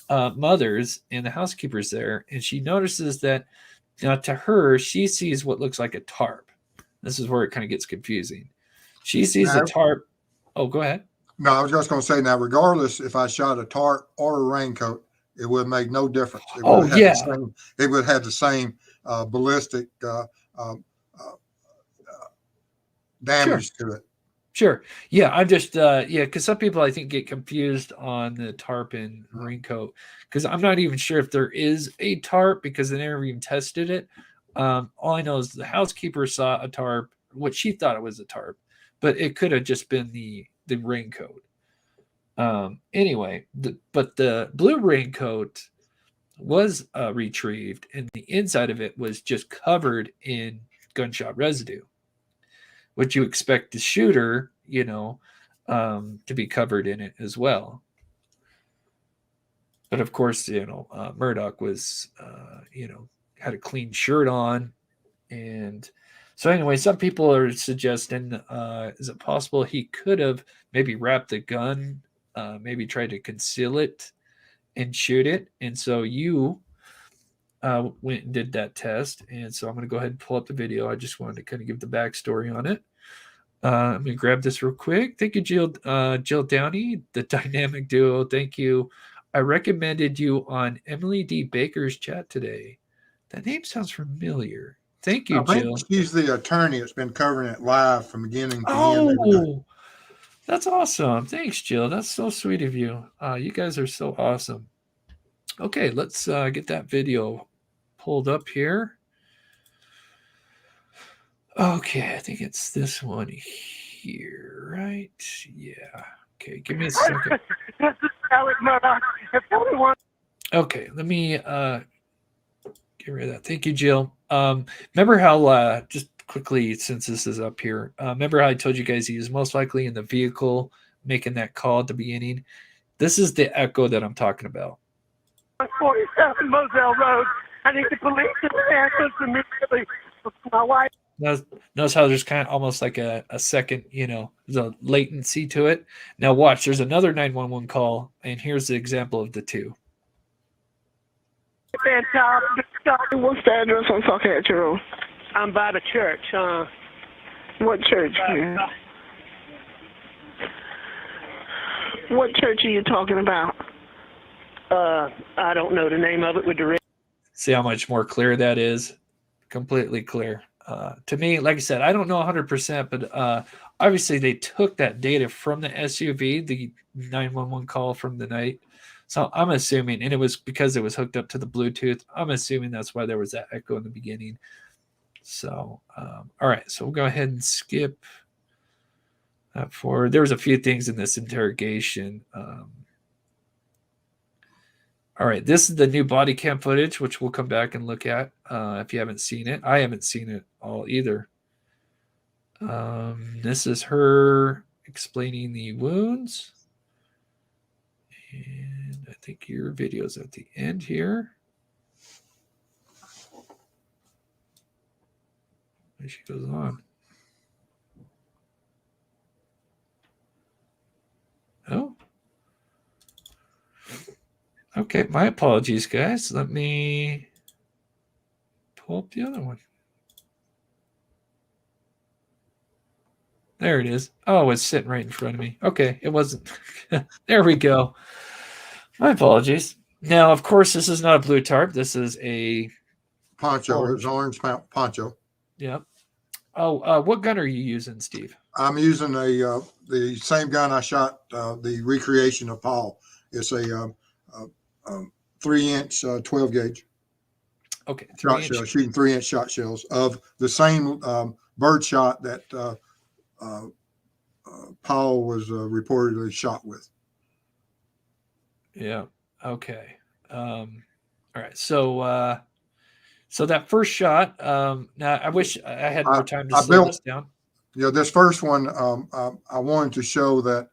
mother's, and the housekeeper's there, and she notices that to her, she sees what looks like a tarp. This is where it kind of gets confusing. She sees a tarp. Oh, go ahead. No, I was just going to say, now, regardless if I shot a tarp or a raincoat, it would make no difference. It would have the same ballistic damage to it. Sure. Yeah, I'm just because some people I think get confused on the tarp and raincoat, because I'm not even sure if there is a tarp because they never even tested it. All I know is the housekeeper saw a tarp, what she thought it was a tarp, but it could have just been the raincoat. Anyway, but the blue raincoat was retrieved, and the inside of it was just covered in gunshot residue. What you expect the shooter, to be covered in it as well. But of course, Murdoch was, had a clean shirt on. And so anyway, some people are suggesting, is it possible he could have maybe wrapped the gun maybe tried to conceal it and shoot it. And so you went and did that test. And so I'm going to go ahead and pull up the video. I just wanted to kind of give the backstory on it. Let me grab this real quick. Thank you, Jill Downey, the dynamic duo. Thank you. I recommended you on Emily D. Baker's chat today. That name sounds familiar. Thank you, I think Jill. she's the attorney that's been covering it live from beginning to end. Oh, that's awesome. Thanks, Jill. That's so sweet of you. You guys are so awesome. Okay, let's get that video pulled up here. Okay, I think it's this one here, right? Yeah. Okay, give me a second. This is Alex Murdoch. If anyone Okay, let me get rid of that. Thank you, Jill. Remember how, just quickly, since this is up here, remember how I told you guys he was most likely in the vehicle making that call at the beginning? This is the echo that I'm talking about. 47 Moselle Road. I need the police to answer immediately. My wife. Notice how there's kind of almost like a second, there's a latency to it. Now watch, there's another 911 call, and here's the example of the two. What's the address on Salkatcher Road? I'm by the church. What church? What church are you talking about? I don't know the name of it with the red. See how much more clear that is? Completely clear. To me, like I said, I don't know 100%, but obviously they took that data from the SUV, the 911 call from the night. So I'm assuming, and it was because it was hooked up to the Bluetooth, I'm assuming that's why there was that echo in the beginning. So, all right, so we'll go ahead and skip that forward. There was a few things in this interrogation. All right, this is the new body cam footage, which we'll come back and look at if you haven't seen it. I haven't seen it all either. This is her explaining the wounds. And I think your video's at the end here. There she goes on. Oh. Okay, my apologies, guys. Let me pull up the other one. There it is. Oh, it's sitting right in front of me. Okay, it wasn't. There we go. My apologies. Now, of course, this is not a blue tarp. This is a Poncho. It's orange poncho. Yep. Oh, what gun are you using, Steve? I'm using the same gun I shot the recreation of Paul. It's a 3-inch 12 gauge. Okay. Shot shell, shooting 3-inch shot shells of the same bird shot that Paul was reportedly shot with. Yeah. Okay. All right. So that first shot. Now I wish I had more time to slow this down. This first one, I wanted to show that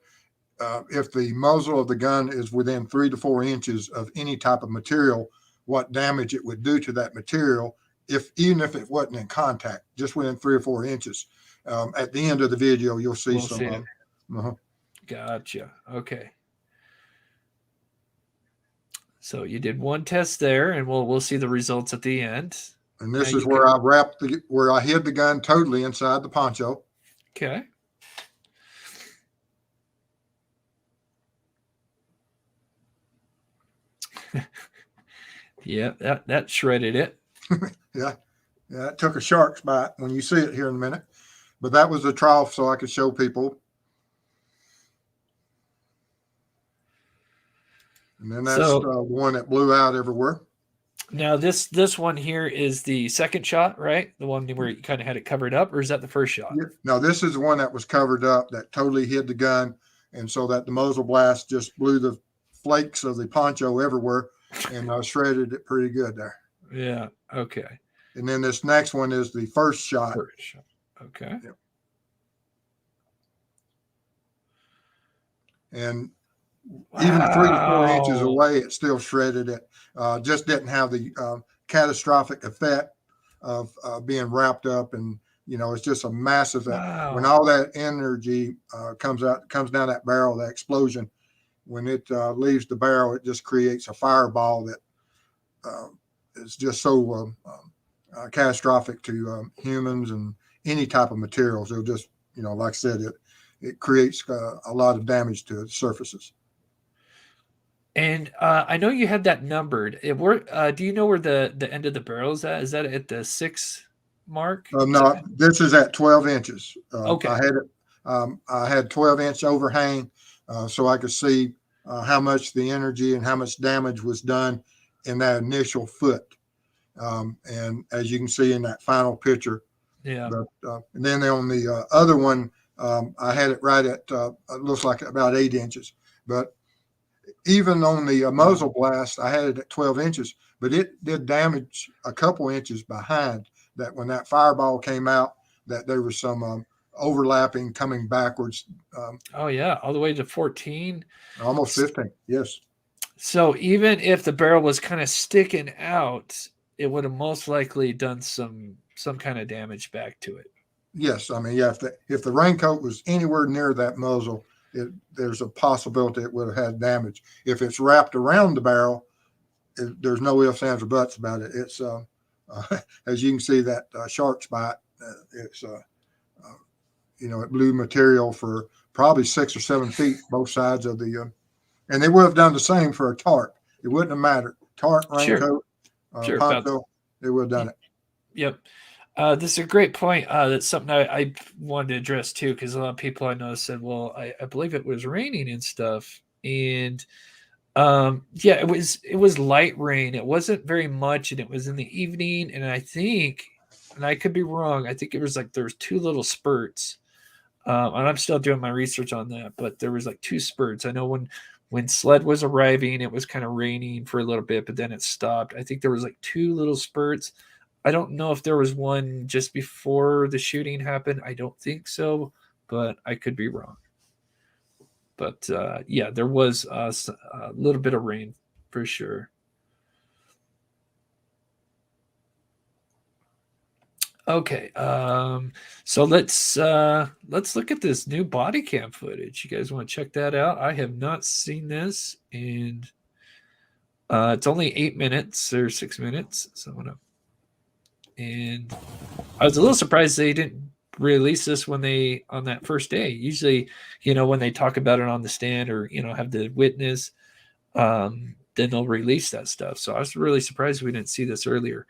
if the muzzle of the gun is within 3 to 4 inches of any type of material, what damage it would do to that material, even if it wasn't in contact, just within 3 or 4 inches. At the end of the video, you'll see some. Gotcha. Okay. So you did one test there, and we'll see the results at the end. And this is where I hid the gun totally inside the poncho. Okay. Yeah, that shredded it. Yeah, it took a shark's bite when you see it here in a minute. But that was the trough, so I could show people. And then that's the one that blew out everywhere. Now this one here is the second shot, right? The one where you kind of had it covered up, or is that the first shot? Yeah. No, this is the one that was covered up, that totally hid the gun, and so that the muzzle blast just blew the flakes of the poncho everywhere, and shredded it pretty good there. Yeah. Okay. And then this next one is the first shot. Okay. Yep. And even 3 to 4 inches away, it still shredded it. Just didn't have the catastrophic effect of being wrapped up, and it's just a massive. When all that energy comes down that barrel, that explosion, when it leaves the barrel, it just creates a fireball that is just so catastrophic to humans and any type of materials. It'll just, like I said, it creates a lot of damage to surfaces. And I know you had that numbered. Do you know where the end of the barrel is at? Is that at the 6 mark? No, this is at 12 inches. Okay. I had 12-inch overhang, so I could see how much the energy and how much damage was done in that initial foot. And as you can see in that final picture. Yeah. But, and then on the other one, I had it right at, it looks like about 8 inches. But even on the muzzle blast, I had it at 12 inches, but it did damage a couple inches behind that. When that fireball came out, that there was some overlapping coming backwards. Oh yeah, all the way to 14, almost 15. Yes. So even if the barrel was kind of sticking out, it would have most likely done some kind of damage back to it. Yes, I mean, yeah. If the raincoat was anywhere near that muzzle, there's a possibility it would have had damage. If it's wrapped around the barrel, there's no ifs, ands, or buts about it. It's as you can see, that shark spot. It's it blew material for probably 6 or 7 feet both sides of the. And they would have done the same for a tarp. It wouldn't have mattered. Tarp, raincoat, poncho. They would have done it. Yep. This is a great point. That's something I wanted to address too, because a lot of people I know said, well, I believe it was raining and stuff. And it was light rain. It wasn't very much, and it was in the evening. And I think, and I could be wrong, I think it was like there was 2 little spurts. And I'm still doing my research on that, but there was like 2 spurts. I know when Sled was arriving, it was kind of raining for a little bit, but then it stopped. I think there was like 2 little spurts. I don't know if there was one just before the shooting happened. I don't think so, but I could be wrong. But there was a little bit of rain for sure. Okay, so let's look at this new body cam footage. You guys want to check that out? I have not seen this, and it's only 8 minutes or 6 minutes. So and I was a little surprised they didn't release this on that first day. Usually, when they talk about it on the stand or have the witness, then they'll release that stuff. So I was really surprised we didn't see this earlier.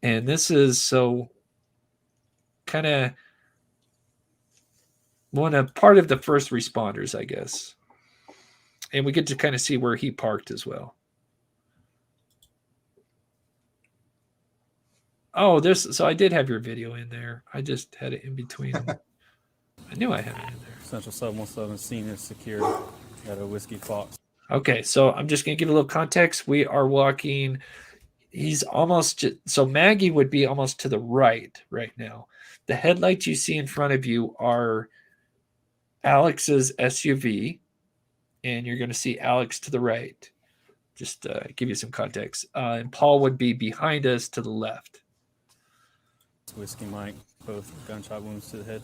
And this is so kind of part of the first responders, I guess. And we get to kind of see where he parked as well. Oh, so I did have your video in there. I just had it in between. I knew I had it in there. Central 717 scene is secured at a Whiskey Fox. Okay, so I'm just going to give a little context. We are walking. He's almost, so Maggie would be almost to the right now. The headlights you see in front of you are Alex's SUV, and you're going to see Alex to the right. Just give you some context. And Paul would be behind us to the left. Whiskey Mike, both gunshot wounds to the head.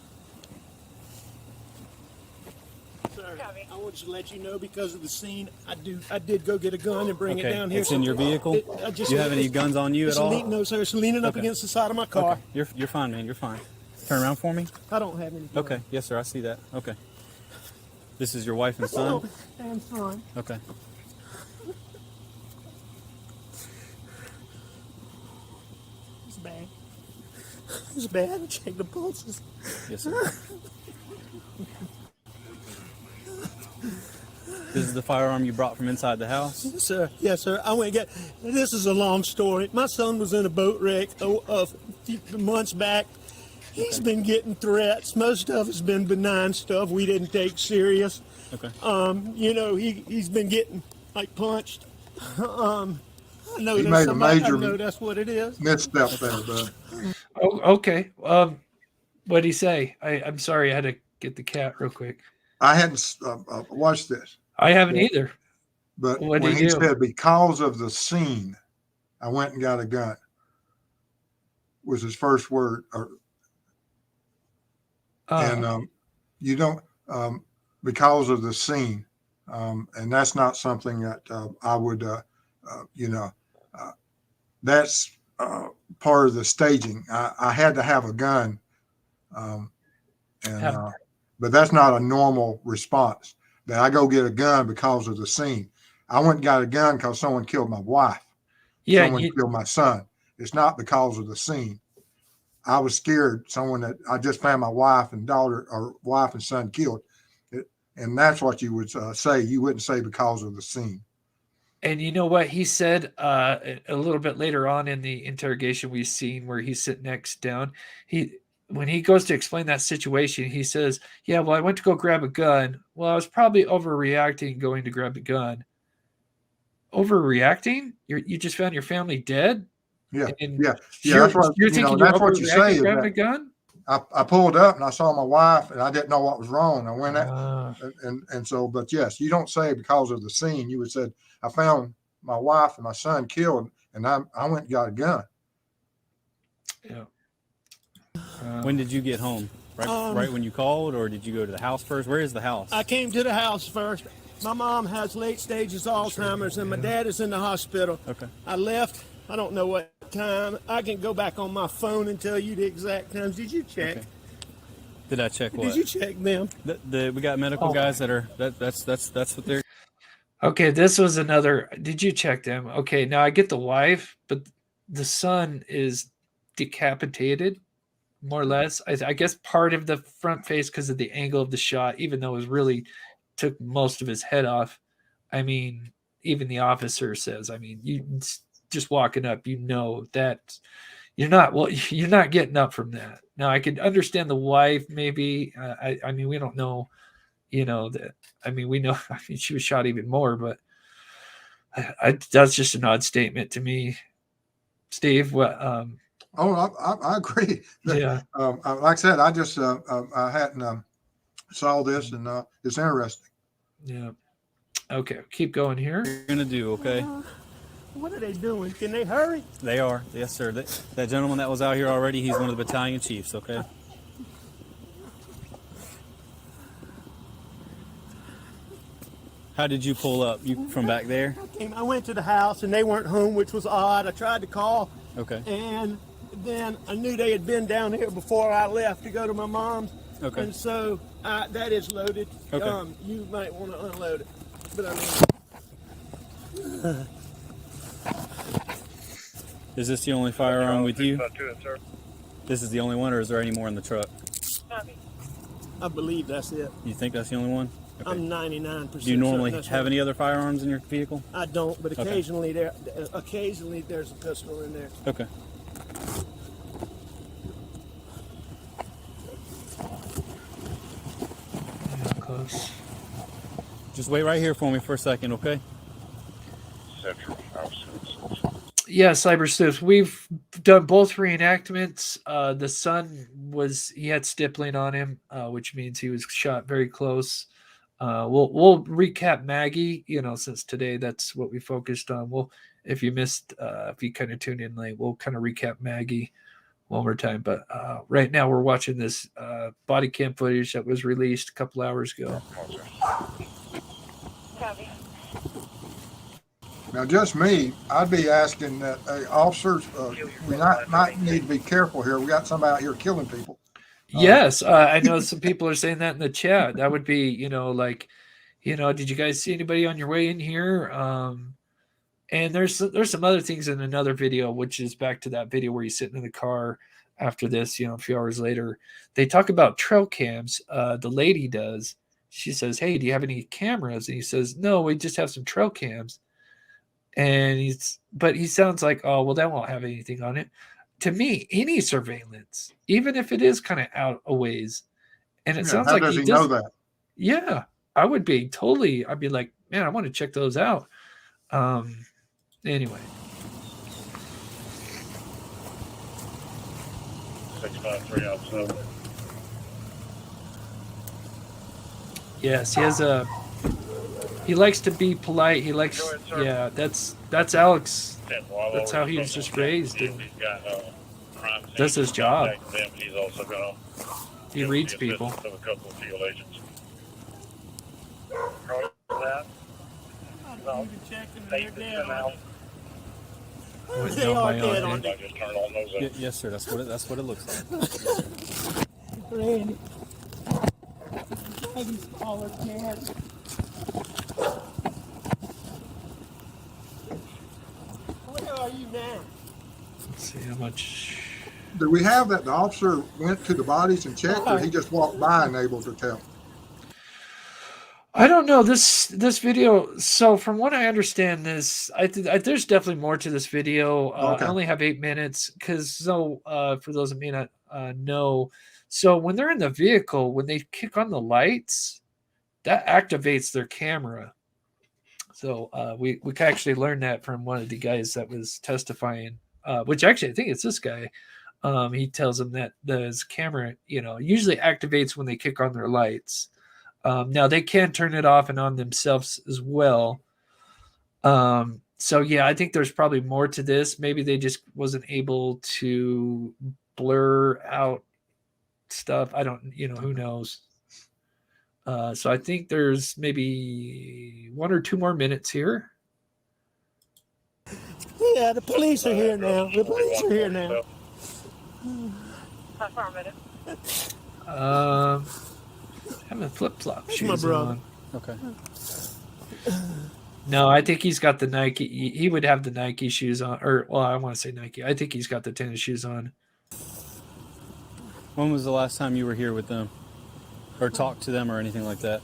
Sir, I want to let you know, because of the scene, I did go get a gun and bring it down here. It's in your vehicle? Do you have any guns on you at all? No, sir. It's leaning up against the side of my car. Okay. You're fine, man. You're fine. Turn around for me. I don't have any guns. Okay. Yes, sir. I see that. Okay. This is your wife and son? And son. Okay. It's bad. It's bad. Check the pulses. Yes, sir. This is the firearm you brought from inside the house? Yes, sir. Yes, sir. I went and this is a long story. My son was in a boat wreck a few months back. He's been getting threats. Most of it's been benign stuff we didn't take serious. Okay. He's been getting punched. I know He made a major I know that's what it is. misstep there, bud. Oh, okay. What'd he say? I'm sorry. I had to get the cat real quick. I hadn't watched this. I haven't either. But What'd when he he do? said, because of the scene, I went and got a gun, was his first word. And you don't, because of the scene, And that's not something that I would, that's part of the staging. I had to have a gun, but that's not a normal response. That I go get a gun because of the scene. I went and got a gun because someone killed my wife. Yeah, Someone killed my son. It's not because of the scene. I was scared. Someone that I just found my wife and daughter, or wife and son killed. And that's what you would say. You wouldn't say because of the scene. and you know what he said a little bit later on in the interrogation we've seen where he's sitting next down. When he goes to explain that situation, he says, yeah, well, I went to go grab a gun. Well, I was probably overreacting going to grab the gun. Overreacting? You just found your family dead? Yeah, And yeah. That's what you're thinking you're that's what you say. overreacting grabbing a gun? I pulled up and I saw my wife and I didn't know what was wrong. I went and so, but yes, you don't say because of the scene. You would say, I found my wife and my son killed, and I went and got a gun. Yeah. When did you get home? Right when you called, or did you go to the house first? Where is the house? I came to the house first. My mom has late stages Alzheimer's, and my dad is in the hospital. Okay. I left. I don't know what time. I can go back on my phone and tell you the exact times. Did you check? Okay. Did I check what? Did you check them? We got medical guys that are that's what they're. Okay, this was another. Did you check them? Okay, now I get the wife, but the son is decapitated, more or less. I guess part of the front face because of the angle of the shot, even though it was really took most of his head off. I mean, even the officer says, I mean, you just walking up, you know that you're not getting up from that. Now I could understand the wife, maybe. I mean, we don't know, that. I mean, we know. I mean, she was shot even more, but that's just an odd statement to me, Steve. What? I agree. Yeah. Like I said, I just I hadn't saw this, and it's interesting. Yeah. Okay, keep going here. You're gonna do okay. What are they doing? Can they hurry? They are, yes, sir. That gentleman that was out here already, he's one of the battalion chiefs. Okay. How did you pull up? You from back there? I went to the house and they weren't home, which was odd. I tried to call. Okay. And then I knew they had been down here before I left to go to my mom's. Okay. And so that is loaded. Okay. You might want to unload it. But I mean. Is this the only firearm with you? This is the only one, or is there any more in the truck? I believe that's it. You think that's the only one? Okay. I'm 99%. Do you normally certain have any other firearms in your vehicle? I don't, but Okay. occasionally there's a pistol in there. Okay. Yeah, close. Just wait right here for me for a second, okay? Yeah, Cyber Sleuth. We've done both reenactments. The son he had stippling on him, which means he was shot very close. We'll recap Maggie, since today that's what we focused on. If you missed, if you kind of tuned in late, we'll kind of recap Maggie one more time. But right now we're watching this body cam footage that was released a couple hours ago. Copy. Now, just me, I'd be asking that officers, we might need to be careful here. We got somebody out here killing people. Yes, I know some people are saying that in the chat. That would be, did you guys see anybody on your way in here? And there's some other things in another video, which is back to that video where he's sitting in the car after this, a few hours later. They talk about trail cams. The lady does. She says, hey, do you have any cameras? And he says, no, we just have some trail cams. And he sounds like, oh, well, that won't have anything on it. To me, any surveillance, even if it is kind of out a ways, and it sounds how like does he know that? Yeah, I'd be like, man, I want to check those out. Anyway. 653 outside. Yes, he likes to be polite. He likes, yeah, that's Alex. That's how he was just raised. That's his job. He reads people. A couple of field agents. even checked them. They They're dead. now. Wouldn't They know are my dead, own aren't name. I just turned on those. Yes, sir. That's what it looks like. Randy. Maggie's smaller dead. Where are you now? Let's see how much. Do we have that the officer went to the bodies and checked, or he just walked by and able to tell? I don't know this video. So from what I understand, there's definitely more to this video. Okay. I only have 8 minutes because for those that may not know, so when they're in the vehicle, when they kick on the lights, that activates their camera. So we can actually learn that from one of the guys that was testifying, which actually I think it's this guy. He tells him that his camera, usually activates when they kick on their lights. Now they can turn it off and on themselves as well. So yeah, I think there's probably more to this. Maybe they just wasn't able to blur out stuff. I don't, who knows? So I think there's maybe 1 or 2 more minutes here. Yeah, the police are here now. The police are here now. Having flip-flop shoes my brother. on. Okay. No, I think he's got the Nike. He would have the Nike shoes on, or I want to say Nike. I think he's got the tennis shoes on. When was the last time you were here with them, or talked to them, or anything like that?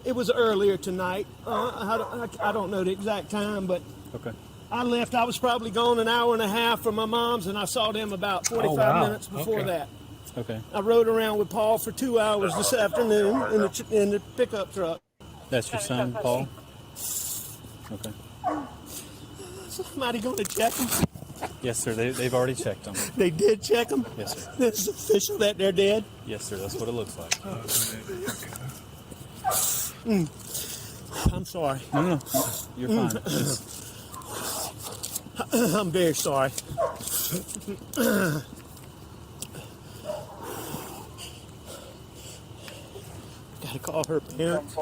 It was earlier tonight. I don't know the exact time, but Okay. I left. I was probably gone an hour and a half from my mom's, and I saw them about 45 minutes before that. Okay. I rode around with Paul for 2 hours this afternoon in the pickup truck. That's your son, Paul? Okay. Somebody going to check them? Yes, sir. They've already checked them. They did check them? Yes, sir. This is official that they're dead? Yes, sir. That's what it looks like. I'm sorry. No. You're fine. I'm very sorry. Gotta call her parents.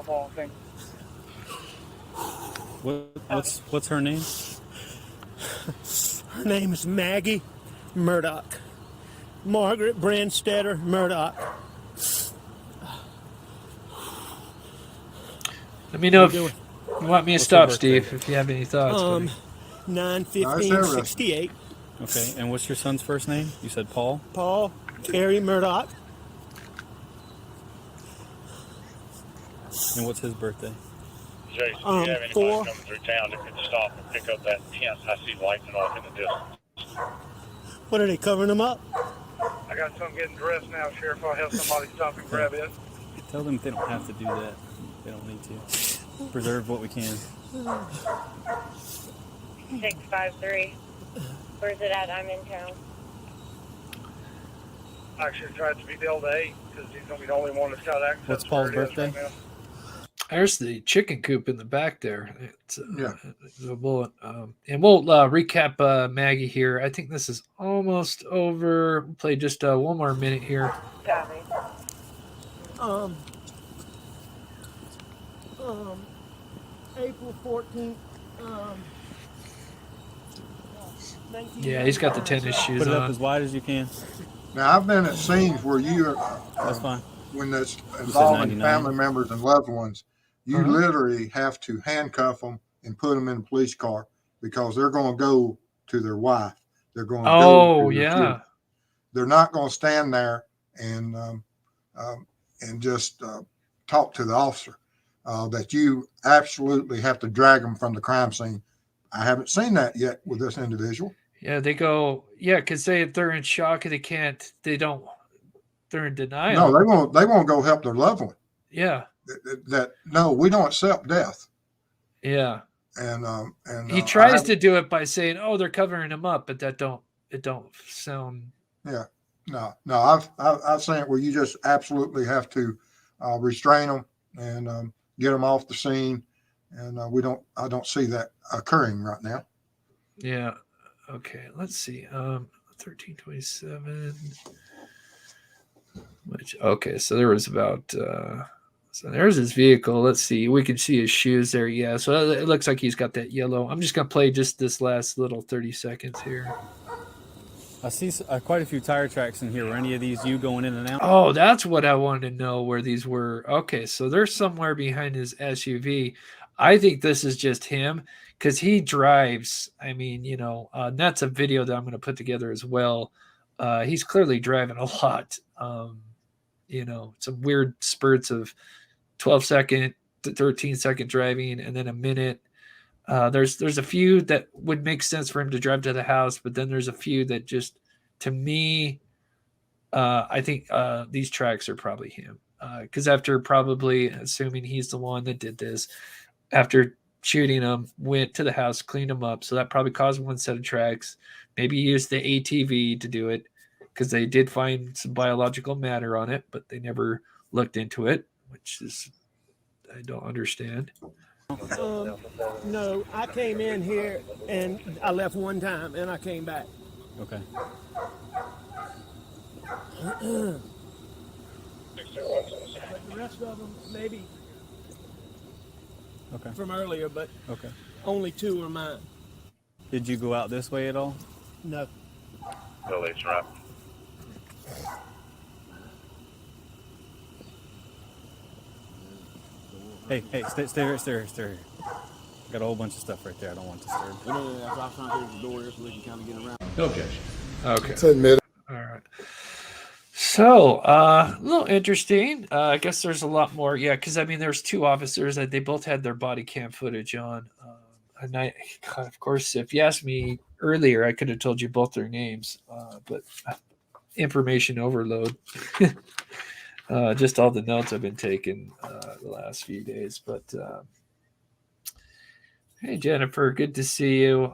What's her name? Her name is Maggie Murdoch. Margaret Brandstetter Murdoch. Let me know if you want me to stop, Steve, if you have any thoughts. 9/15/68. Okay, and what's your son's first name? You said Paul? Paul Terry Murdoch. And what's his birthday? Jason, do you have anybody 4. coming through town that could stop and pick up that tent? I see lighting off in the distance. What are they covering them up? I got some getting dressed now, Sheriff. I'll have somebody stop and grab it. Tell them they don't have to do that. They don't need to. Preserve what we can. 653. Where's it at? I'm in town. I should try to be Delta 8 because he's going to be the only one that's got access. What's Paul's birthday? Right now. There's the chicken coop in the back there. It's, Yeah. The bullet. And we'll recap Maggie here. I think this is almost over. We'll play just 1 more minute here. Copy. April 14th. Yeah, he's got the tennis shoes Put it up on. as wide as you can. Now, I've been at scenes where you That's fine. when that's involving 99. family members and loved ones, you Uh-huh. literally have to handcuff them and put them in a police car because they're going to go to their wife. They're going to go Oh, to their yeah. children. They're not going to stand there and just talk to the officer. That you absolutely have to drag them from the crime scene. I haven't seen that yet with this individual. Yeah, they go. Yeah, because they're in shock and they're in denial. No, they won't go help their loved one. Yeah, No, we don't accept death. yeah. And He tries to do it by saying, "Oh, they're covering him up," but it don't sound. Yeah, no. I've seen it where you just absolutely have to restrain them and get them off the scene, and I don't see that occurring right now. Yeah. Okay. Let's see. 1327. Which, okay, so there was about so there's his vehicle. Let's see, we can see his shoes there. Yeah, so it looks like he's got that yellow. I'm just gonna play just this last little 30 seconds here. I see quite a few tire tracks in here. Were any of these you going in and out? Oh, that's what I wanted to know, where these were. Okay, so they're somewhere behind his SUV. I think this is just him because he drives. I mean, that's a video that I'm going to put together as well. He's clearly driving a lot. Some weird spurts of 12-second to 13-second driving, and then a minute. There's a few that would make sense for him to drive to the house, but then there's a few that just, to me, I think these tracks are probably him. Because after probably assuming he's the one that did this, after shooting him, went to the house, cleaned him up. So that probably caused one set of tracks. Maybe used the ATV to do it because they did find some biological matter on it, but they never looked into it, which is, I don't understand. No, I came in here and I left one time and I came back. Okay. But the rest of them, maybe Okay. from earlier, but Okay. only 2 are mine. Did you go out this way at all? No. Release, right? Hey, stay here. Got a whole bunch of stuff right there. I don't want disturbed. That's what I was trying to close the door here so we can kind of get around. No objection. Okay. To admit All right. So, a little interesting. I guess there's a lot more. Yeah, because I mean, there's 2 officers that they both had their body cam footage on. And God, of course, if you asked me earlier, I could have told you both their names. But information overload. Just all the notes I've been taking the last few days. But hey, Jennifer, good to see you.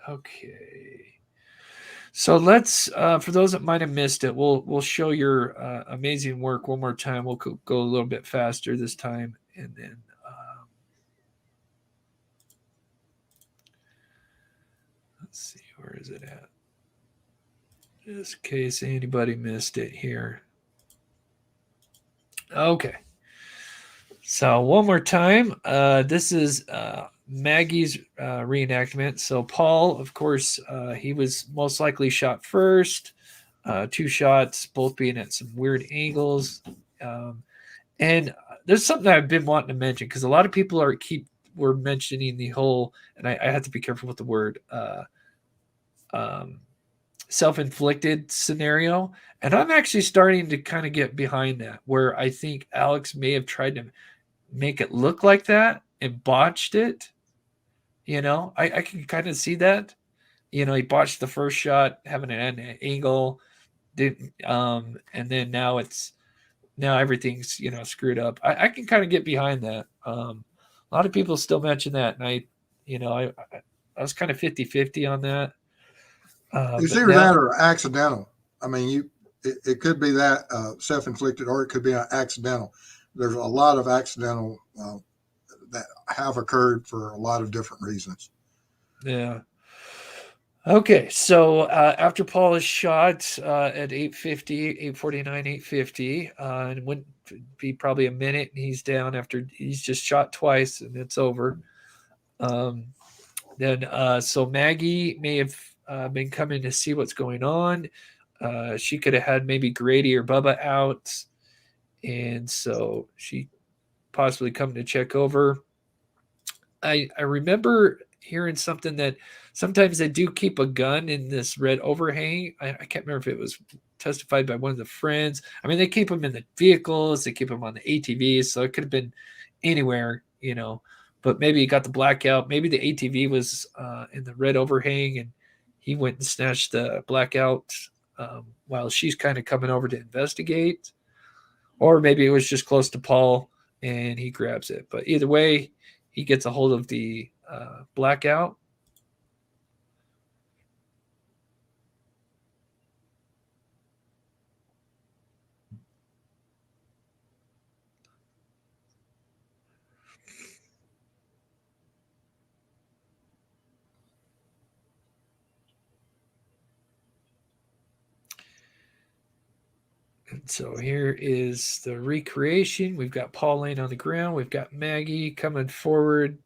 Okay. So let's, for those that might have missed it, we'll show your amazing work one more time. We'll go a little bit faster this time, and then let's see, where is it at? Just in case anybody missed it here. Okay. So one more time, this is Maggie's reenactment. So Paul, of course, he was most likely shot first. 2 shots, both being at some weird angles. And there's something I've been wanting to mention because a lot of people were mentioning the whole, and I have to be careful with the word, self-inflicted scenario. And I'm actually starting to kind of get behind that, where I think Alex may have tried to make it look like that and botched it. I can kind of see that. He botched the first shot, having an angle, and then now everything's screwed up. I can kind of get behind that. A lot of people still mention that, and I was kind of 50-50 on that. it's either that or accidental. I mean, it could be that self-inflicted, or it could be accidental. There's a lot of accidental that have occurred for a lot of different reasons. Yeah. Okay, so after Paul is shot at 8:49, 8:50, and it wouldn't be probably a minute, and he's down after he's just shot twice, and it's over. Then, so Maggie may have been coming to see what's going on. She could have had maybe Grady or Bubba out, and so she possibly coming to check over. I remember hearing something that sometimes they do keep a gun in this red overhang. I can't remember if it was testified by one of the friends. I mean, they keep them in the vehicles, they keep them on the ATVs, so it could have been anywhere, but maybe he got the blackout. Maybe the ATV was in the red overhang and he went and snatched the blackout while she's kind of coming over to investigate. Or maybe it was just close to Paul and he grabs it. But either way, he gets a hold of the blackout. So here is the recreation. We've got Paul laying on the ground. We've got Maggie coming forward.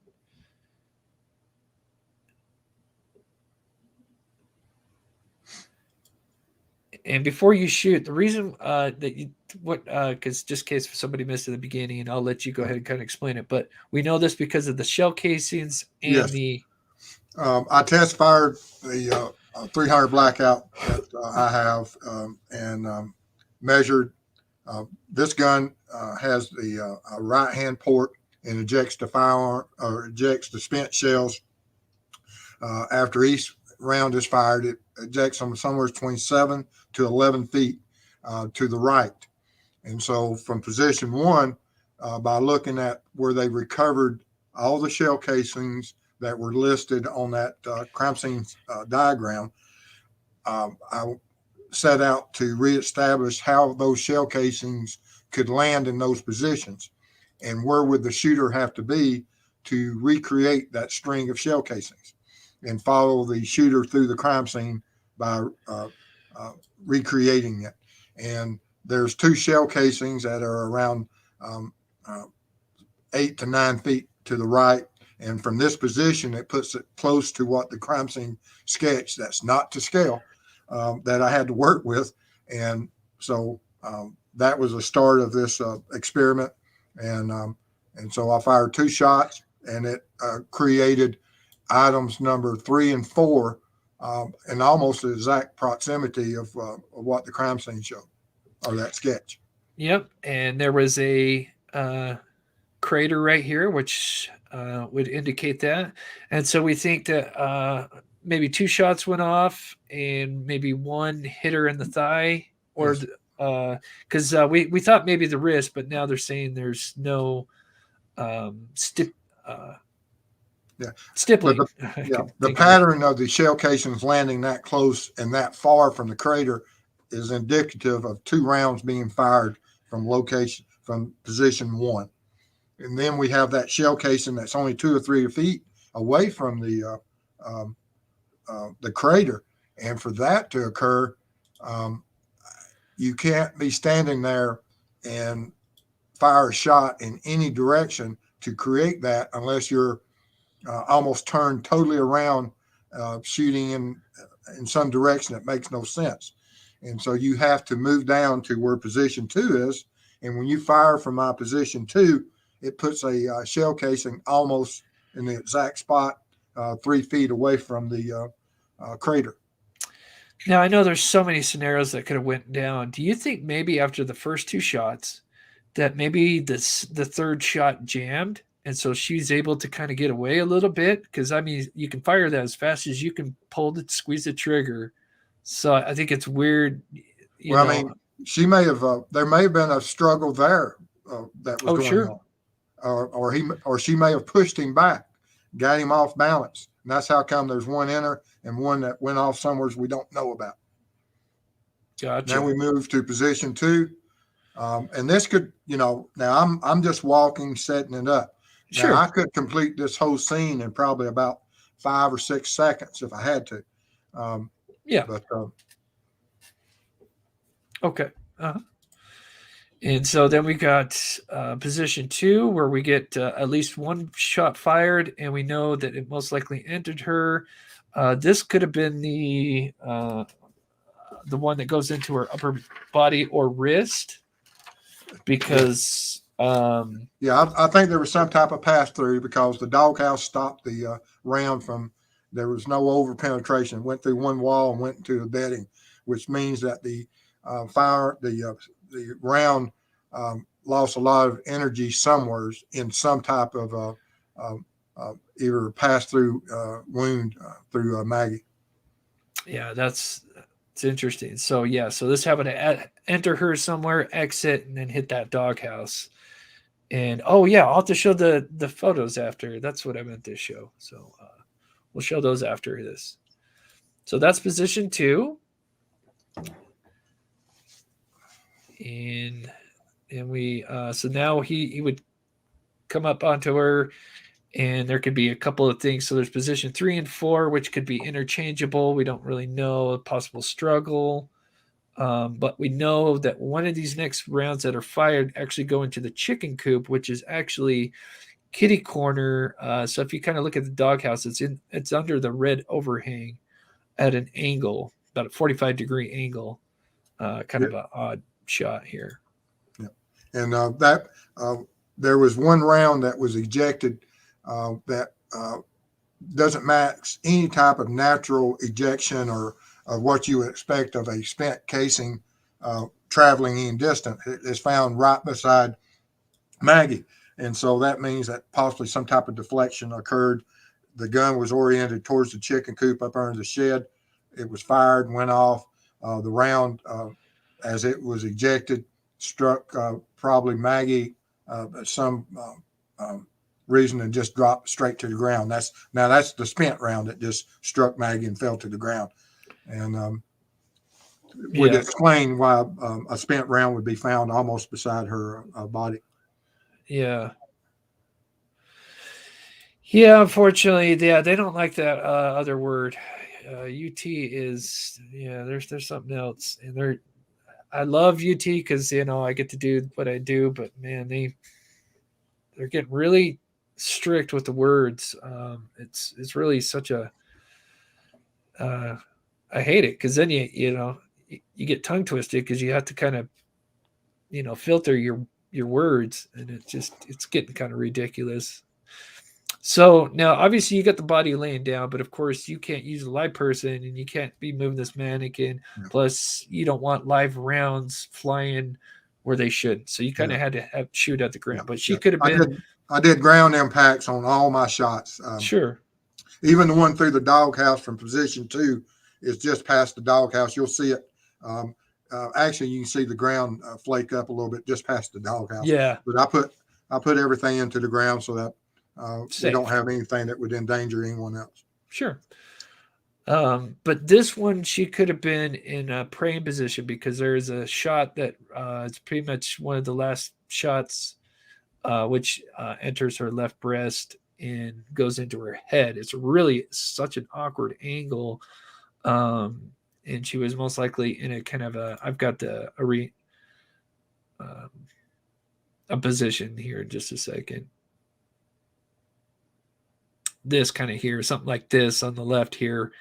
And before you shoot, the reason that you because just in case somebody missed at the beginning, and I'll let you go ahead and kind of explain it. But we know this because of the shell casings and Yes. the. I test fired the 300 blackout that I have and measured. This gun has the right hand port and ejects the firearm or ejects the spent shells. After each round is fired, it ejects them somewhere between 7 to 11 feet to the right. And so from position one, by looking at where they recovered all the shell casings that were listed on that crime scene diagram, I set out to reestablish how those shell casings could land in those positions and where would the shooter have to be to recreate that string of shell casings and follow the shooter through the crime scene by recreating it. And there's 2 shell casings that are around 8 to 9 feet to the right. And from this position, it puts it close to what the crime scene sketch, that's not to scale, that I had to work with. And so that was the start of this experiment. And so I fired 2 shots, and it created items number 3 and 4 in almost the exact proximity of what the crime scene showed, or that sketch. Yep. And there was a crater right here, which would indicate that. And so we think that maybe 2 shots went off and maybe 1 hit her in the thigh, or because we thought maybe the wrist, but now they're saying there's no stippling. The pattern of the shell casings landing that close and that far from the crater is indicative of 2 rounds being fired from position 1. And then we have that shell casing that's only 2 or 3 feet away from the crater. And for that to occur, you can't be standing there and fire a shot in any direction to create that unless you're almost turned totally around, shooting in some direction that makes no sense. And so you have to move down to where position 2 is. And when you fire from my position 2, it puts a shell casing almost in the exact spot 3 feet away from the crater. Now, I know there's so many scenarios that could have went down. Do you think maybe after the first 2 shots that maybe the third shot jammed, and so she's able to kind of get away a little bit? Because, I mean, you can fire that as fast as you can squeeze the trigger. So I think it's weird. I mean, she may have, there may have been a struggle there that was going on. Or she may have pushed him back, got him off balance. And that's how come there's 1 in her and 1 that went off somewhere we don't know about. Gotcha. Then we move to position 2. And this could, now I'm just walking, setting it up. Sure. Now, I could complete this whole scene in probably about 5 or 6 seconds if I had to. Yeah. But okay. And so then we got position 2, where we get at least 1 shot fired, and we know that it most likely entered her. This could have been the one that goes into her upper body or wrist, because I think there was some type of pass through, because the doghouse stopped the round from. There was no over penetration. It went through 1 wall and went into the bedding, which means that the round lost a lot of energy somewhere in some type of either pass through wound through Maggie. Yeah, it's interesting. So so this happened to enter her somewhere, exit, and then hit that doghouse. And I'll have to show the photos after. That's what I meant to show. So we'll show those after this. So that's position 2. And we so now he would come up onto her, and there could be a couple of things. So there's position 3 and 4, which could be interchangeable. We don't really know. A possible struggle. But we know that one of these next rounds that are fired actually go into the chicken coop, which is actually kitty corner. So if you kind of look at the doghouse, it's under the red overhang at an angle, about a 45-degree angle. Kind of an odd shot here. Yeah. And there was one round that was ejected that doesn't match any type of natural ejection or what you would expect of a spent casing traveling in distance. It's found right beside Maggie. And so that means that possibly some type of deflection occurred. The gun was oriented towards the chicken coop up under the shed. It was fired, went off. The round, as it was ejected, struck probably Maggie some reason and just dropped straight to the ground. That's the spent round that just struck Maggie and fell to the ground. And would explain why a spent round would be found almost beside her body. Yeah. Yeah, unfortunately, they don't like that other word. UT is, there's something else. And I love UT because, I get to do what I do, but man, they're getting really strict with the words. It's really such a, I hate it because then you get tongue twisted because you have to kind of, filter your words, and it's getting kind of ridiculous. So now obviously you got the body laying down, but of course you can't use a live person and you can't be moving this mannequin. Yeah. Plus you don't want live rounds flying where they should. So you kind of had to shoot at the ground, but she could have been. I did ground impacts on all my shots. Sure. Even the one through the doghouse from position 2 is just past the doghouse. You'll see it. Actually, you can see the ground flake up a little bit just past the doghouse. Yeah. But I put everything into the ground so that we don't have anything that would endanger anyone else. Sure. But this one, she could have been in a praying position because there's a shot that it's pretty much one of the last shots, which enters her left breast and goes into her head. It's really such an awkward angle. And she was most likely in a kind of I've got a position here in just a second. This kind of here, something like this on the left here.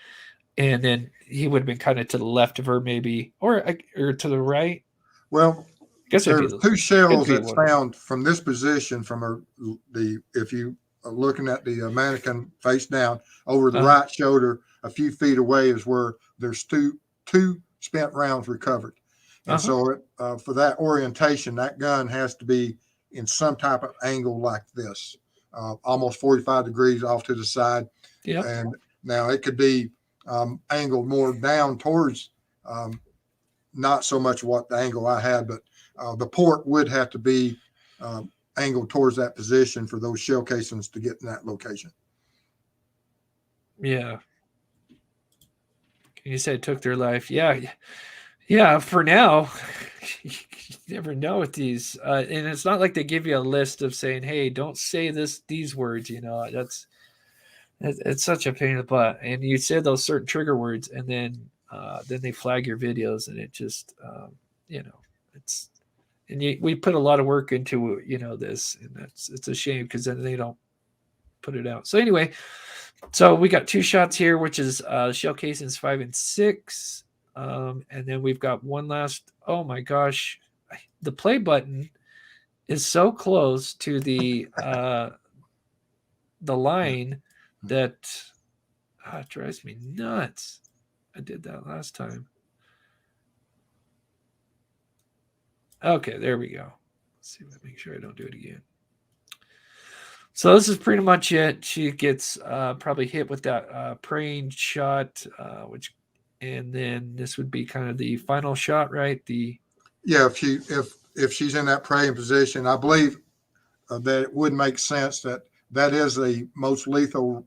And then he would have been kind of to the left of her maybe, or to the right. Well, I guess there's 2 shells that's found from this position from her, if you are looking at the mannequin face down over the right shoulder, a few feet away is where there's two spent rounds recovered. And so for that orientation, that gun has to be in some type of angle like this. Almost 45 degrees off to the side. Yeah. And now it could be angled more down towards not so much what the angle I had, but the port would have to be angled towards that position for those shell casings to get in that location. Yeah. You said it took their life. Yeah. Yeah. For now, you never know with these. And it's not like they give you a list of saying, hey, don't say these words, it's such a pain in the butt. And you said those certain trigger words and then they flag your videos and it just, we put a lot of work into, this, and it's a shame because then they don't put it out. So anyway, so we got 2 shots here, which is shell casings 5 and 6. And then we've got one last, oh my gosh, the play button is so close to the line that it drives me nuts. I did that last time. Okay, there we go. Let's see, make sure I don't do it again. So this is pretty much it. She gets probably hit with that praying shot, and then this would be kind of the final shot, right? If she's in that praying position, I believe that it would make sense that is the most lethal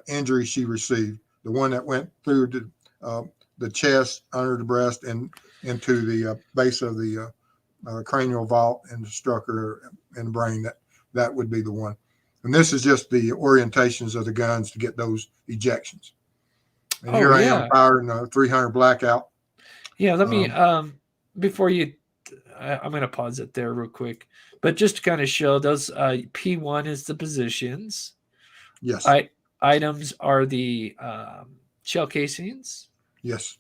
injury she received, the one that went through the chest, under the breast, and into the base of the cranial vault and struck her in the brain. That would be the one. And this is just the orientations of the guns to get those ejections. And here I am firing a 300 blackout. Yeah, let me before you I'm going to pause it there real quick. But just to kind of show those P1 is the positions. Yes. Items are the shell casings. Yes.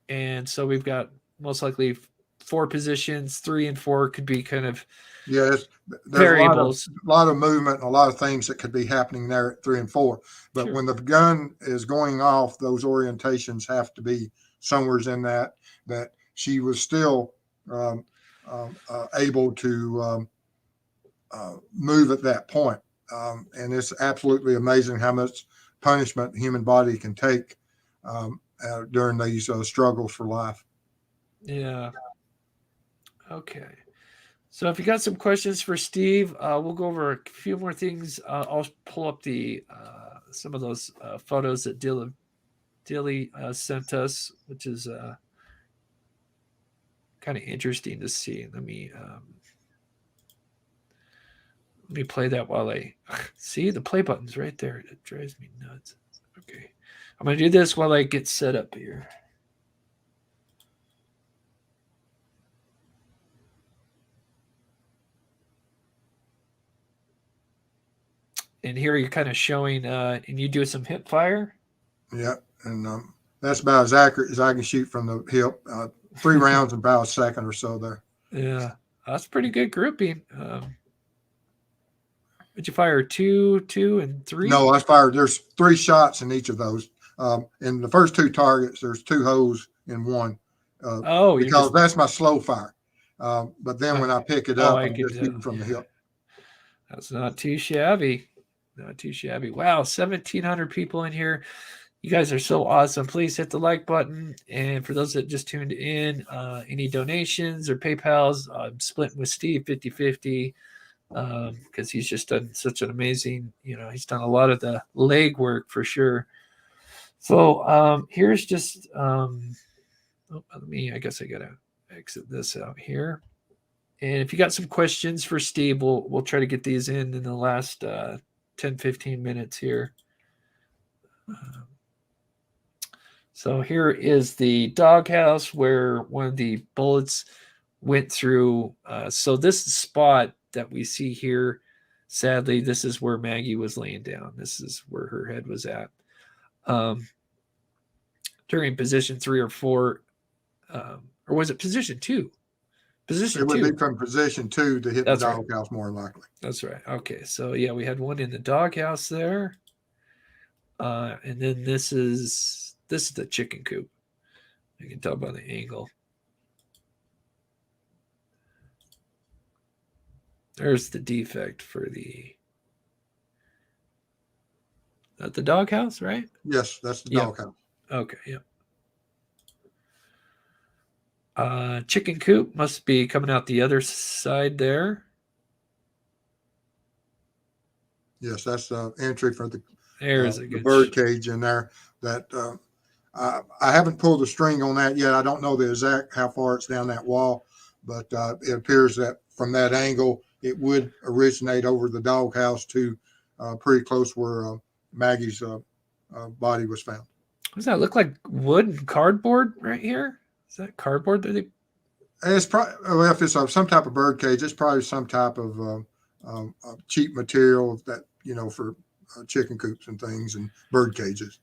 And so we've got most likely 4 positions. 3 and 4 could be kind of there's variables. A lot of movement and a lot of things that could be happening there at 3 and 4. But Sure. when the gun is going off, those orientations have to be somewhere in that she was still able to move at that point. And it's absolutely amazing how much punishment the human body can take during these struggles for life. Yeah. Okay. So if you got some questions for Steve, we'll go over a few more things. I'll pull up the some of those photos that Dilly sent us, which is kind of interesting to see. Let me play that while I see the play button's right there. It drives me nuts. Okay, I'm gonna do this while I get set up here. And here you're kind of showing, and you do some hip fire. Yeah, and that's about as accurate as I can shoot from the hip. 3 rounds in about a second or so there. Yeah, that's pretty good grouping. Did you fire 2, 2, and 3? No, I fired. There's 3 shots in each of those. In the first 2 targets, there's 2 holes in one. Because that's my slow fire. But then when I pick it up, I'm just shooting from the hip. That's not too shabby. Not too shabby. Wow, 1,700 people in here. You guys are so awesome. Please hit the like button. And for those that just tuned in, any donations or PayPals, I'm splitting with Steve 50-50 because he's just done such an amazing, he's done a lot of the leg work for sure. So here's just, I guess I got to exit this out here. And if you got some questions for Steve, we'll try to get these in the last 10-15 minutes here. So here is the doghouse where one of the bullets went through. So this spot that we see here, sadly, this is where Maggie was laying down. This is where her head was at. During position 3 or 4, or was it position 2? Position 2. It would be from position 2 to hit the doghouse more than likely. That's right. Okay, so yeah, we had one in the doghouse there, and then this is the chicken coop. You can tell by the angle. There's the defect for the doghouse, right? Yes, that's the doghouse. Okay, yep. Chicken coop must be coming out the other side there. Yes, that's the entry for the bird cage in there. That I haven't pulled the string on that yet. I don't know the exact how far it's down that wall, but it appears that from that angle, it would originate over the doghouse to pretty close where Maggie's body was found. Does that look like wood and cardboard right here? Is that cardboard that they? It's probably, well, if it's some type of bird cage, it's probably some type of cheap material that, for chicken coops and things and bird cages.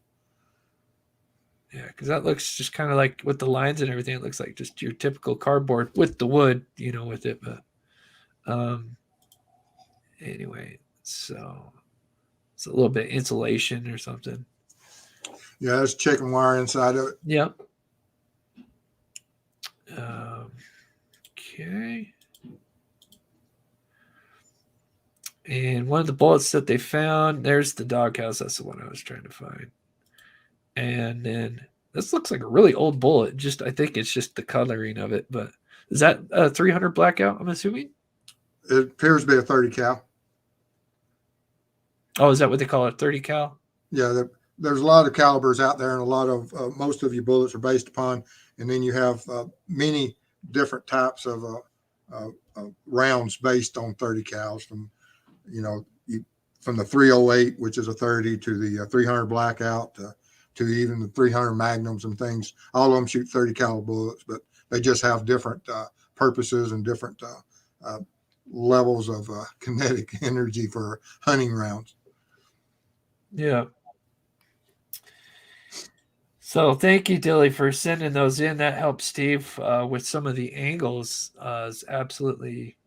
Yeah, because that looks just kind of like with the lines and everything. It looks like just your typical cardboard with the wood, with it. But anyway, so it's a little bit insulation or something. Yeah, there's chicken wire inside of it. Yep. Okay. And one of the bullets that they found, there's the doghouse. That's the one I was trying to find. And then this looks like a really old bullet. I think it's just the coloring of it. But is that a 300 blackout, I'm assuming? It appears to be a 30 cal. Oh, is that what they call it, 30 cal? Yeah, there's a lot of calibers out there, and a lot of most of your bullets are based upon. And then you have many different types of rounds based on 30 cals from, from the 308, which is a 30, to the 300 blackout, to even the 300 Magnums and things. All of them shoot 30 caliber bullets, but they just have different purposes and different levels of kinetic energy for hunting rounds. Yeah. So thank you, Dilly, for sending those in. That helps Steve with some of the angles. Is absolutely,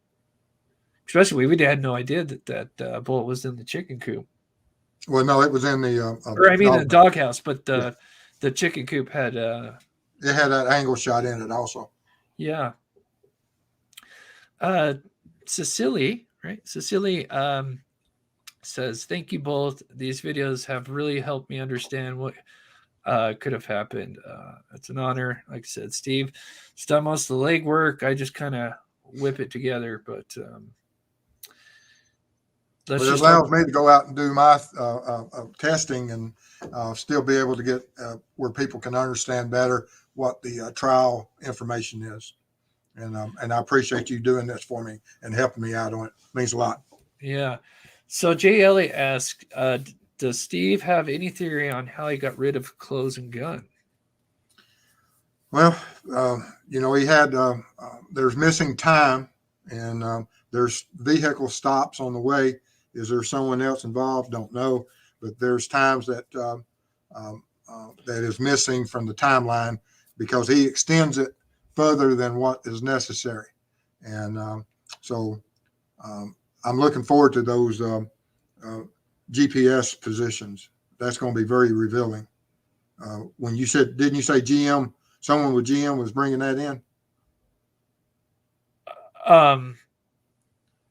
especially we had no idea that bullet was in the chicken coop. Well, no, it was in the the doghouse, but the chicken coop had it had that angle shot in it also. Yeah. Cecily, right? Cecily says, thank you both. These videos have really helped me understand what could have happened. It's an honor. Like I said, Steve, it's done most of the legwork. I just kind of whip it together, but it allows me to go out and do my testing and still be able to get where people can understand better what the trial information is. And I appreciate you doing this for me and helping me out on it. It means a lot. Yeah. So Jay Elliott asked, does Steve have any theory on how he got rid of clothes and gun? Well, he had, there's missing time and there's vehicle stops on the way. Is there someone else involved? Don't know, but there's times that that is missing from the timeline because he extends it further than what is necessary. And so I'm looking forward to those GPS positions. That's going to be very revealing. When you said, didn't you say GM, someone with GM was bringing that in?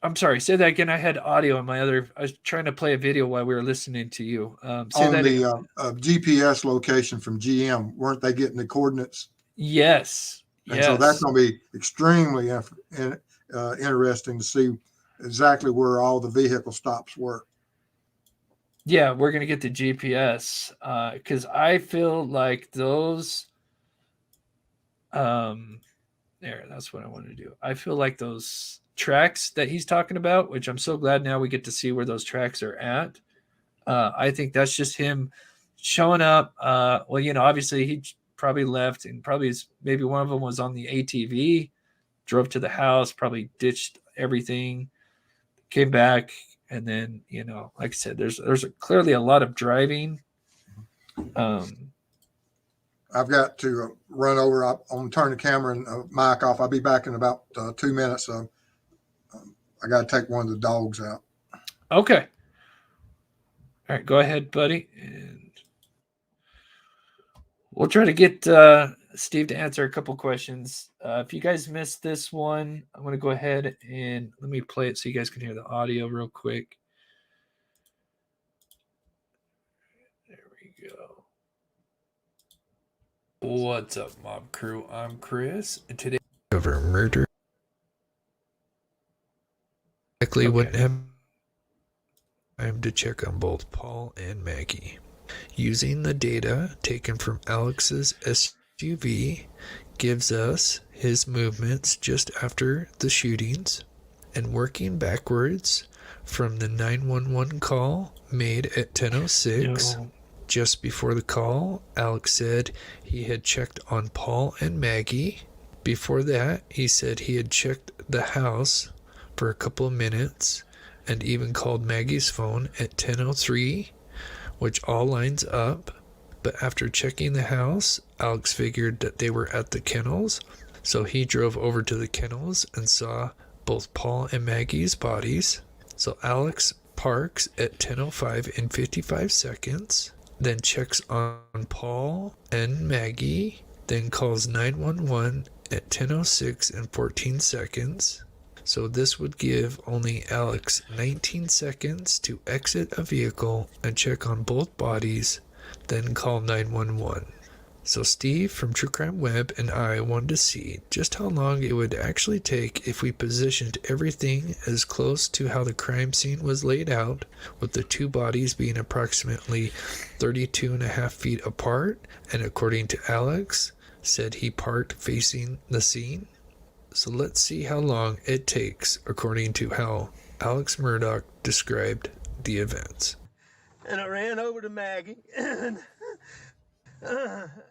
I'm sorry, say that again. I had audio on my other, I was trying to play a video while we were listening to you. On the GPS location from GM, weren't they getting the coordinates? Yes. And so that's going to be extremely interesting to see exactly where all the vehicle stops were. Yeah, we're going to get the GPS because I feel like those, that's what I want to do. I feel like those tracks that he's talking about, which I'm so glad now we get to see where those tracks are at. I think that's just him showing up. Obviously he probably left and maybe one of them was on the ATV, drove to the house, probably ditched everything, came back. And then, like I said, there's clearly a lot of driving. I've got to run over. I'm going to turn the camera and mic off. I'll be back in about 2 minutes. So I got to take one of the dogs out. Okay. All right, go ahead, buddy. And we'll try to get Steve to answer a couple questions. If you guys missed this one, I'm going to go ahead and let me play it so you guys can hear the audio real quick. There we go. What's up, Mob Crew? I'm Chris, and today over murder. Likely wouldn't have time to check on both Paul and Maggie. Using the data taken from Alex's SUV gives us his movements just after the shootings, and working backwards from the 911 call made at 10:06. Just before the call, Alex said he had checked on Paul and Maggie. Before that, he said he had checked the house for a couple of minutes and even called Maggie's phone at 10:03, which all lines up. But after checking the house, Alex figured that they were at the kennels, so he drove over to the kennels and saw both Paul and Maggie's bodies. So Alex parks at 10:05 and 55 seconds, then checks on Paul and Maggie, then calls 911 at 10:06 and 14 seconds. So this would give only Alex 19 seconds to exit a vehicle and check on both bodies, then call 911. So Steve from True Crime Web and I wanted to see just how long it would actually take if we positioned everything as close to how the crime scene was laid out, with the two bodies being approximately 32.5 feet apart, and according to Alex, said he parked facing the scene. So let's see how long it takes according to how Alex Murdoch described the events. And I ran over to Maggie and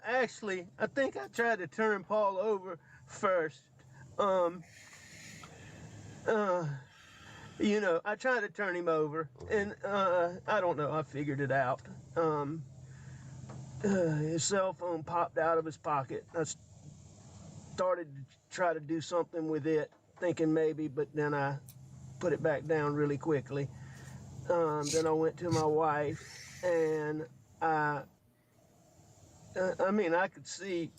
Actually, I think I tried to turn Paul over first. I tried to turn him over, and I don't know. I figured it out. His cell phone popped out of his pocket. I started to try to do something with it, thinking maybe, but then I put it back down really quickly. Then I went to my wife, and I could see.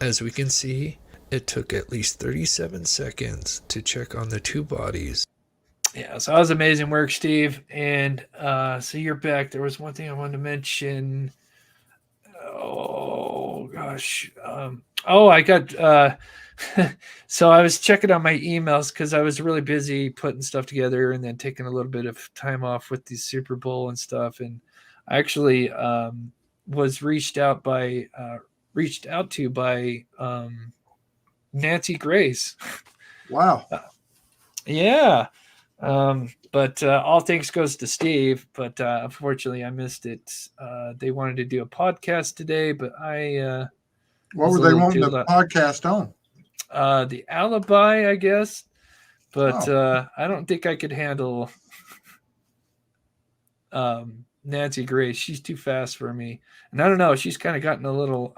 As we can see, it took at least 37 seconds to check on the two bodies. Yeah, so that was amazing work, Steve. And so you're back. There was one thing I wanted to mention. Oh gosh. I got so I was checking on my emails because I was really busy putting stuff together and then taking a little bit of time off with the Super Bowl and stuff. And I actually was reached out to by Nancy Grace. Wow. Yeah. But all thanks goes to Steve, but unfortunately I missed it. They wanted to do a podcast today, but I what were they wanting the podcast on? The alibi, I guess. But I don't think I could handle Nancy Grace. She's too fast for me. And I don't know, she's kind of gotten a little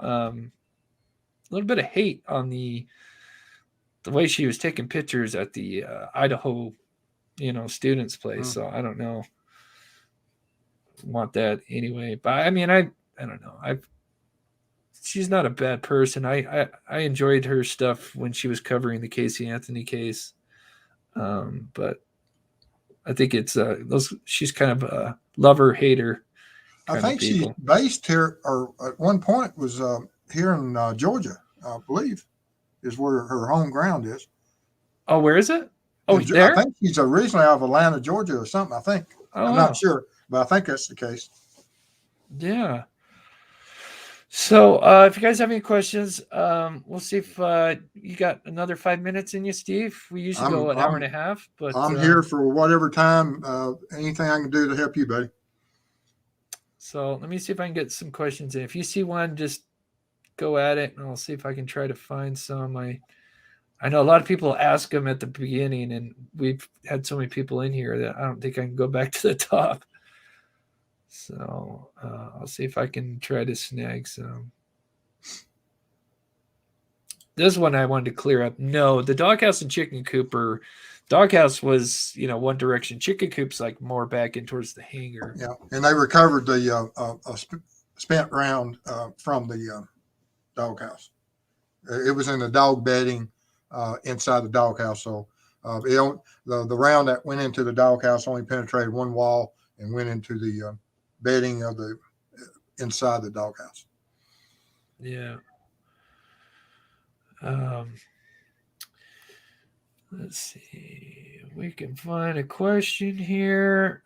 bit of hate on the way she was taking pictures at the Idaho students place. So I don't know. Want that anyway. But I mean, I don't know. She's not a bad person. I enjoyed her stuff when she was covering the Casey Anthony case. But I think it's she's kind of a lover hater. I think she's based here, or at one point was here in Georgia, I believe, is where her home ground is. Oh, where is it? Oh, there? I think she's originally out of Atlanta, Georgia, or something. I think. I'm not sure, but I think that's the case. Yeah. So if you guys have any questions, we'll see if you got another 5 minutes in you, Steve. We usually go an hour and a half, but I'm here for whatever time, anything I can do to help you, buddy. So let me see if I can get some questions in. If you see one, just go at it, and I'll see if I can try to find some. I know a lot of people ask them at the beginning, and we've had so many people in here that I don't think I can go back to the top. So I'll see if I can try to snag some. This one I wanted to clear up. No, the doghouse and chicken coop doghouse was, one direction. Chicken coop's like more back in towards the hangar. Yeah, and they recovered the spent round from the doghouse. It was in the dog bedding inside the doghouse. So the round that went into the doghouse only penetrated one wall and went into the bedding of the inside the doghouse. Yeah. Let's see. We can find a question here.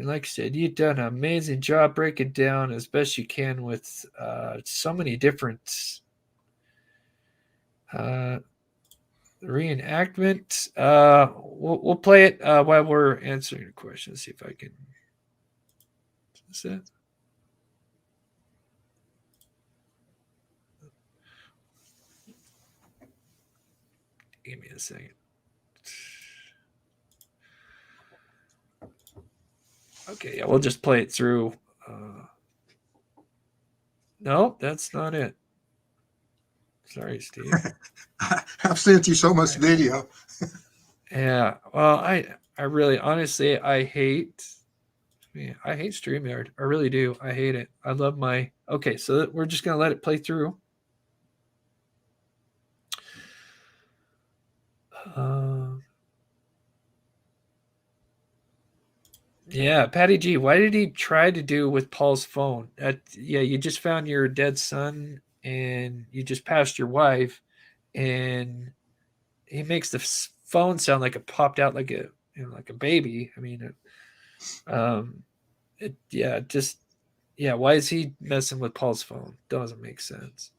Like I said, you've done an amazing job breaking down as best you can with so many different reenactment. We'll play it while we're answering the question. See if I can. Is that? Give me a second. Okay, yeah, we'll just play it through. No, that's not it. Sorry, Steve. I've sent you so much video. Yeah, well, I really, honestly, I hate StreamYard. I really do. I hate it. I love okay, so we're just going to let it play through. Yeah, Patty G, why did he try to do with Paul's phone? You just found your dead son and you just passed your wife, and he makes the phone sound like it popped out like a baby. I mean, why is he messing with Paul's phone? Doesn't make sense.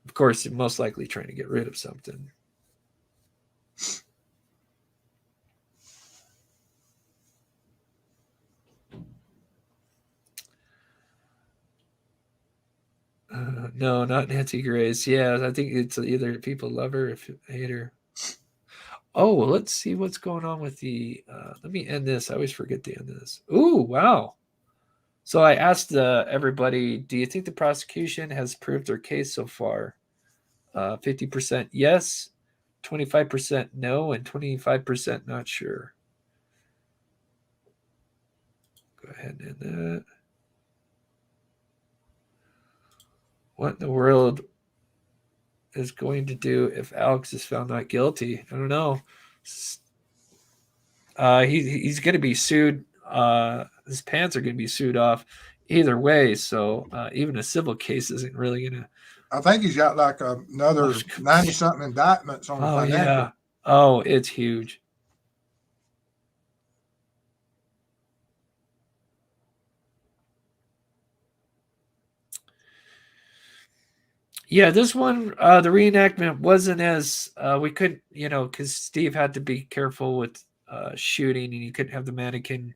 Of course, most likely trying to get rid of something. No, not Nancy Grace. Yeah, I think it's either people love her or hate her. Oh, well, let's see what's going on with the. Let me end this. I always forget to end this. Ooh, wow. So I asked everybody, do you think the prosecution has proved their case so far? 50% yes, 25% no, and 25% not sure. Go ahead and end that. What in the world is going to do if Alex is found not guilty? I don't know. He's going to be sued. His pants are going to be sued off either way. So even a civil case isn't really going to. I think he's got like another 90-something indictments on Oh, financial. yeah. Oh, it's huge. Yeah, this one, the reenactment wasn't as we couldn't, because Steve had to be careful with shooting, and you couldn't have the mannequin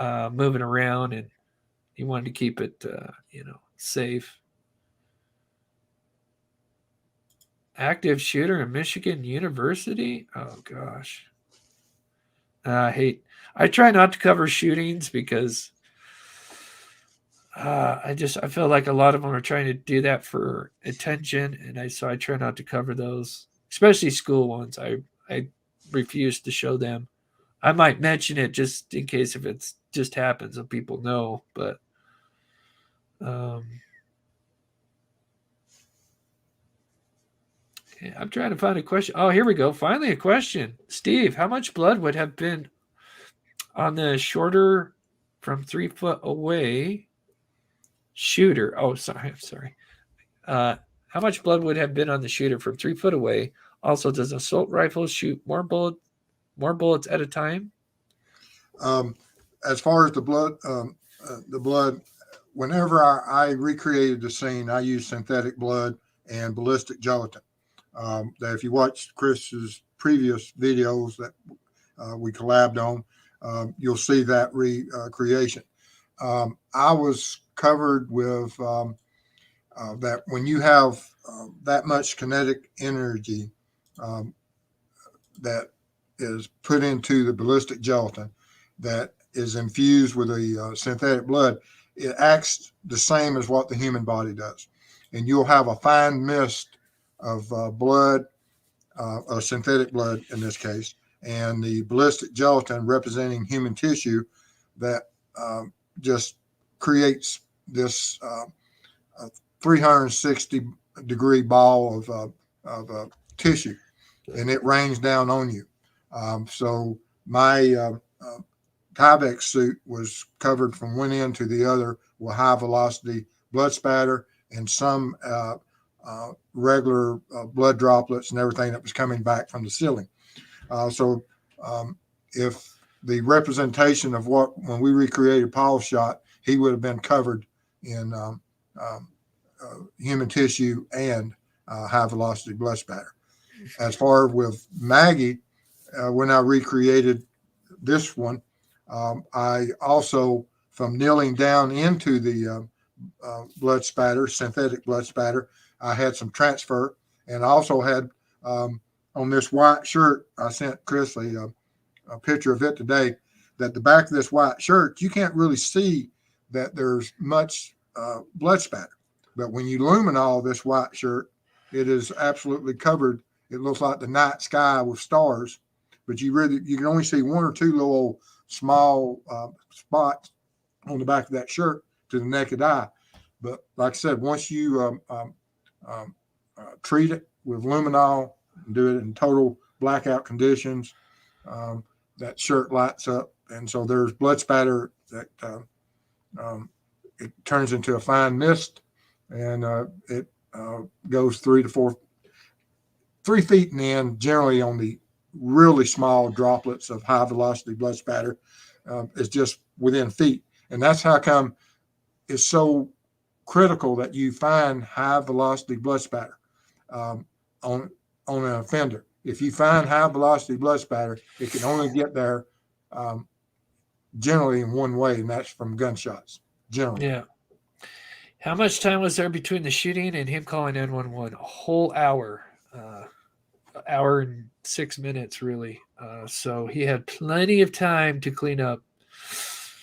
moving around, and he wanted to keep it, safe. Active shooter in Michigan University. Oh gosh, I try not to cover shootings because I feel like a lot of them are trying to do that for attention, and so I try not to cover those, especially school ones. I refuse to show them. I might mention it just in case if it's just happens so people know, but okay, I'm trying to find a question. Oh, here we go. Finally, a question. Steve, how much blood would have been on the shorter from 3 foot away shooter? Oh, sorry. I'm sorry. How much blood would have been on the shooter from 3 foot away? Also, does an assault rifle shoot more bullets at a time? As far as the blood, whenever I recreated the scene, I used synthetic blood and ballistic gelatin. That if you watch Chris's previous videos that we collabed on, you'll see that recreation. I was covered with that when you have that much kinetic energy that is put into the ballistic gelatin that is infused with the synthetic blood, it acts the same as what the human body does. And you'll have a fine mist of blood, or synthetic blood in this case, and the ballistic gelatin representing human tissue that just creates this 360-degree ball of tissue, and it rains down on you. So my Tyvek suit was covered from one end to the other with high velocity blood spatter and some regular blood droplets and everything that was coming back from the ceiling. So if the representation of when we recreated Paul's shot, he would have been covered in human tissue and high velocity blood spatter. As far with Maggie, when I recreated this one, I also, from kneeling down into the blood spatter, synthetic blood spatter, I had some transfer, and I also had on this white shirt, I sent Chris a picture of it today, that the back of this white shirt, you can't really see that there's much blood spatter. But when you luminol this white shirt, it is absolutely covered. It looks like the night sky with stars, but you can only see one or two little small spots on the back of that shirt to the naked eye. But like I said, once you treat it with luminol and do it in total blackout conditions, that shirt lights up. And so there's blood spatter that it turns into a fine mist, and it goes 3 feet in the end, generally on the really small droplets of high velocity blood spatter. It's just within feet. And that's how come it's so critical that you find high velocity blood spatter on an offender. If you find high velocity blood spatter, it can only get there generally in one way, and that's from gunshots. Generally, How much time was there between the shooting and him calling 911? A whole hour. Hour and 6 minutes, really. So he had plenty of time to clean up